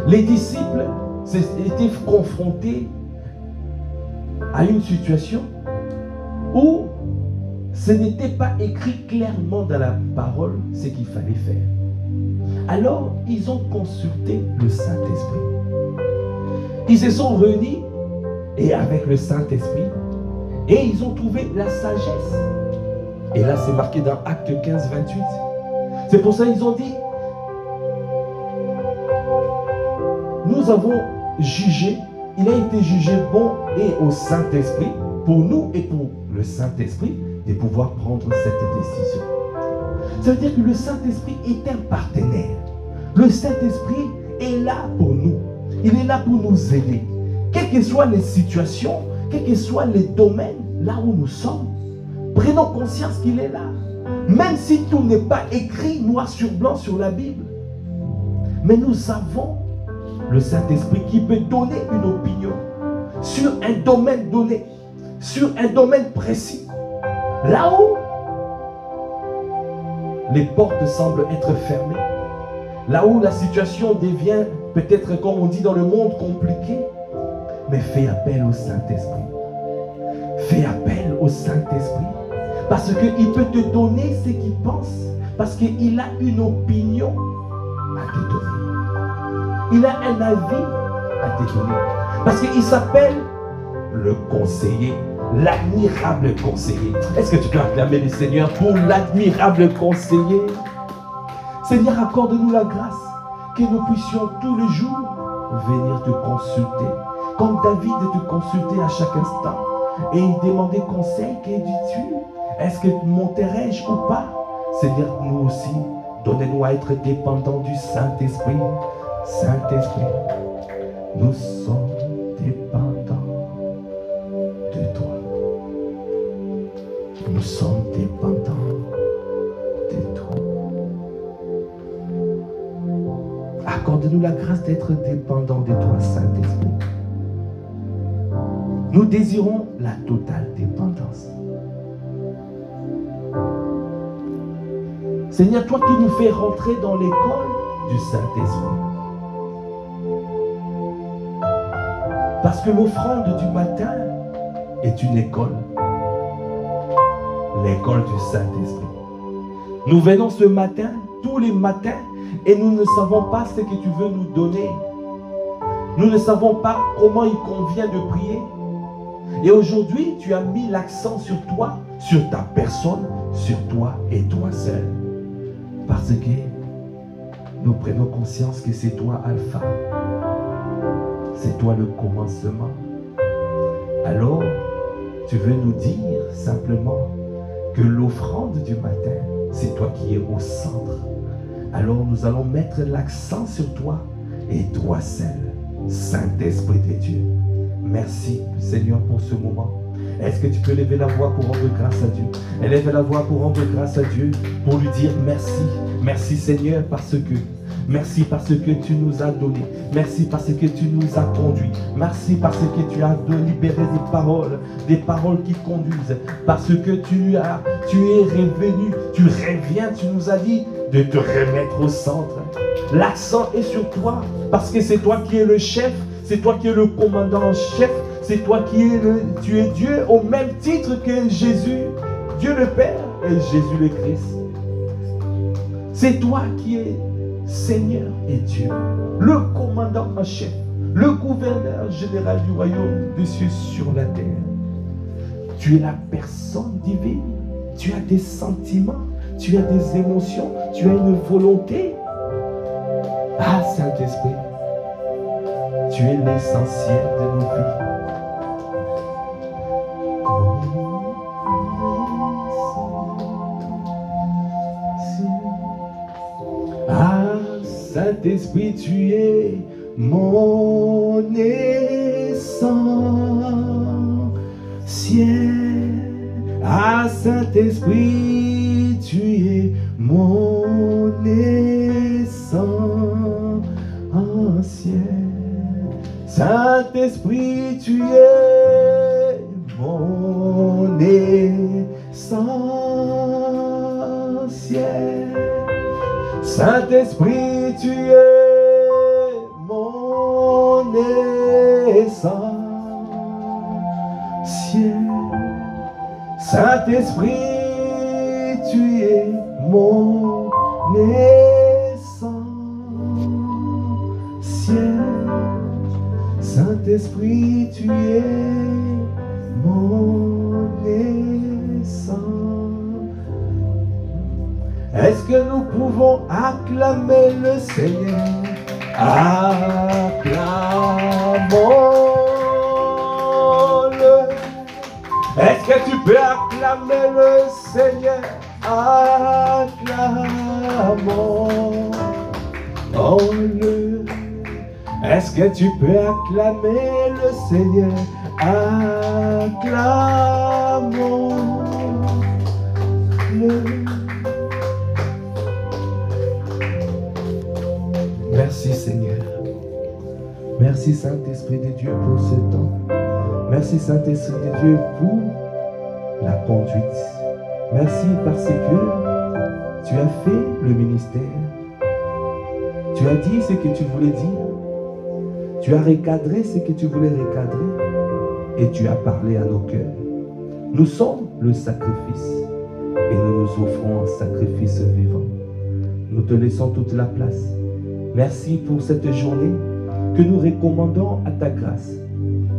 les disciples étaient confrontés à une situation où ce n'était pas écrit clairement dans la parole ce qu'il fallait faire. Alors, ils ont consulté le Saint-Esprit. Ils se sont réunis et avec le Saint-Esprit et ils ont trouvé la sagesse. Et là, c'est marqué dans Acte 15, 28. C'est pour ça qu'ils ont dit, nous avons jugé, il a été jugé bon et au Saint-Esprit, pour nous et pour le Saint-Esprit, de pouvoir prendre cette décision. Ça veut dire que le Saint-Esprit est un partenaire. Le Saint-Esprit est là pour nous. Il est là pour nous aider. Quelles que soient les situations, quels que soient les domaines, là où nous sommes, prenons conscience qu'il est là. Même si tout n'est pas écrit noir sur blanc sur la Bible. Mais nous avons le Saint-Esprit qui peut donner une opinion sur un domaine donné, sur un domaine précis. Là où les portes semblent être fermées, là où la situation devient peut-être, comme on dit dans le monde, compliquée, mais fais appel au Saint-Esprit. Fais appel au Saint-Esprit. Parce qu'il peut te donner ce qu'il pense. Parce qu'il a une opinion à te donner. Il a un avis à te donner. Parce qu'il s'appelle le conseiller, l'admirable conseiller. Est-ce que tu peux acclamer le Seigneur pour l'admirable conseiller? Seigneur, accorde-nous la grâce que nous puissions tous les jours venir te consulter. Comme David te consulter à chaque instant. Et il demandait conseil, que dis-tu? Est-ce que monterai-je ou pas? Seigneur, nous aussi, donnez-nous à être dépendants du Saint-Esprit. Saint-Esprit, nous sommes dépendants de toi. Nous sommes dépendants de toi. Accorde-nous la grâce d'être dépendants de toi, Saint-Esprit. Nous désirons la totale dépendance. Seigneur, toi qui nous fais rentrer dans l'école du Saint-Esprit. Parce que l'offrande du matin est une école. L'école du Saint-Esprit. Nous venons ce matin, tous les matins, et nous ne savons pas ce que tu veux nous donner. Nous ne savons pas comment il convient de prier. Et aujourd'hui, tu as mis l'accent sur toi, sur ta personne, sur toi et toi seul. Parce que nous prenons conscience que c'est toi Alpha. C'est toi le commencement. Alors, tu veux nous dire simplement que l'offrande du matin, c'est toi qui es au centre. Alors nous allons mettre l'accent sur toi et toi seul, Saint-Esprit de Dieu. Merci Seigneur pour ce moment. Est-ce que tu peux lever la voix pour rendre grâce à Dieu? Élève la voix pour rendre grâce à Dieu, pour lui dire merci. Merci Seigneur parce que Merci parce que tu nous as donné. Merci parce que tu nous as conduits. Merci parce que tu as libéré des paroles qui conduisent. Parce que tu es revenu, tu reviens, tu nous as dit de te remettre au centre. L'accent est sur toi parce que c'est toi qui es le chef, c'est toi qui es le commandant en chef, c'est toi tu es Dieu au même titre que Jésus, Dieu le Père et Jésus le Christ. C'est toi qui es Seigneur et Dieu, le commandant en chef, le gouverneur général du royaume des cieux sur la terre. Tu es la personne divine, tu as des sentiments, tu as des émotions, tu as une volonté. Ah, Saint-Esprit, tu es l'essentiel de nos vies. Ah, Saint-Esprit, tu es mon essentiel. Ah, Saint-Esprit, tu es mon essentiel. Saint-Esprit, tu es mon essentiel. Saint-Esprit, tu es mon essentiel. Saint-Esprit, tu es mon essentiel. Saint-Esprit, tu es mon essentiel. Est-ce que nous pouvons acclamer le Seigneur? Acclamons-le. Est-ce que tu peux acclamer le Seigneur? Acclamons-le. Est-ce que tu peux acclamer le Seigneur? Acclamons-le. Merci Seigneur. Merci Saint-Esprit de Dieu pour ce temps. Merci Saint-Esprit de Dieu pour la conduite. Merci parce que tu as fait le ministère. Tu as dit ce que tu voulais dire. Tu as recadré ce que tu voulais recadrer. Et tu as parlé à nos cœurs. Nous sommes le sacrifice. Et nous nous offrons un sacrifice vivant. Nous te laissons toute la place. Merci pour cette journée que nous recommandons à ta grâce.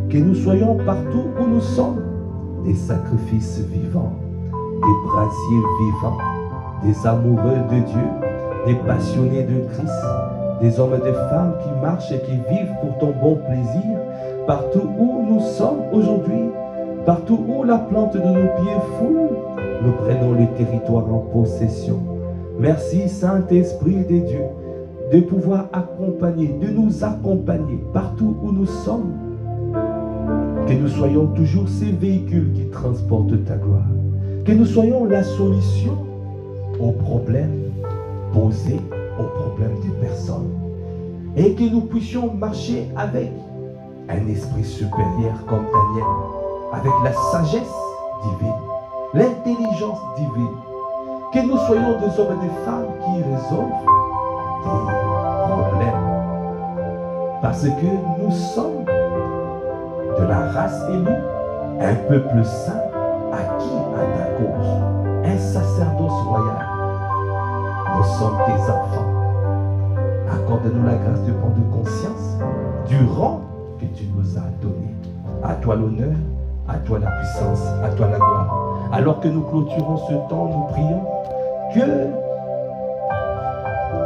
Que nous soyons partout où nous sommes des sacrifices vivants, des brasiers vivants, des amoureux de Dieu, des passionnés de Christ, des hommes et des femmes qui marchent et qui vivent pour ton bon plaisir, partout où nous sommes aujourd'hui, partout où la plante de nos pieds foule, nous prenons le territoire en possession. Merci Saint-Esprit de Dieu, de pouvoir accompagner, de nous accompagner partout où nous sommes. Que nous soyons toujours ces véhicules qui transportent ta gloire. Que nous soyons la solution aux problèmes posés, aux problèmes des personnes. Et que nous puissions marcher avec un esprit supérieur comme Daniel, avec la sagesse divine, l'intelligence divine. Que nous soyons des hommes et des femmes qui résolvent des problèmes. Parce que nous sommes de la race élue, un peuple saint, acquis à ta cause, un sacerdoce royal. Nous sommes tes enfants. Accorde-nous la grâce de prendre conscience du rang que tu nous as donné. À toi l'honneur, à toi la puissance, à toi la gloire. Alors que nous clôturons ce temps, nous prions que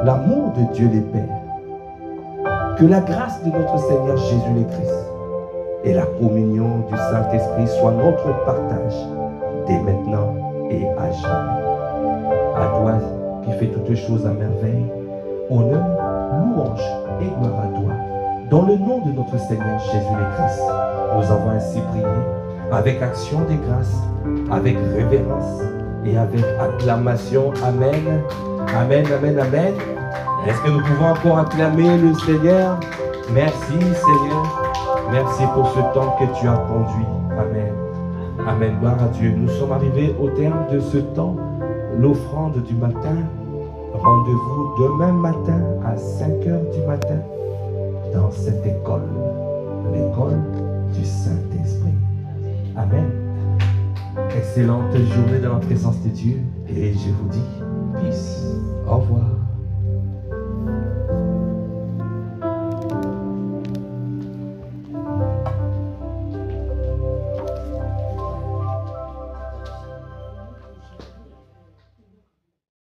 l'amour de Dieu le Père, que la grâce de notre Seigneur Jésus le Christ et la communion du Saint-Esprit soit notre partage dès maintenant et à jamais. À toi qui fais toutes choses à merveille, honneur, louange et gloire à toi. Dans le nom de notre Seigneur Jésus le Christ, nous avons ainsi prié avec action de grâce, avec révérence et avec acclamation. Amen. Amen, amen, amen. Est-ce que nous pouvons encore acclamer le Seigneur? Merci Seigneur. Merci pour ce temps que tu as conduit. Amen. Amen. Gloire à Dieu. Nous sommes arrivés au terme de ce temps. L'offrande du matin. Rendez-vous demain matin à 5 h du matin dans cette école. L'école du Saint-Esprit. Amen. Excellente journée dans la présence de Dieu. Et je vous dis, peace. Au revoir.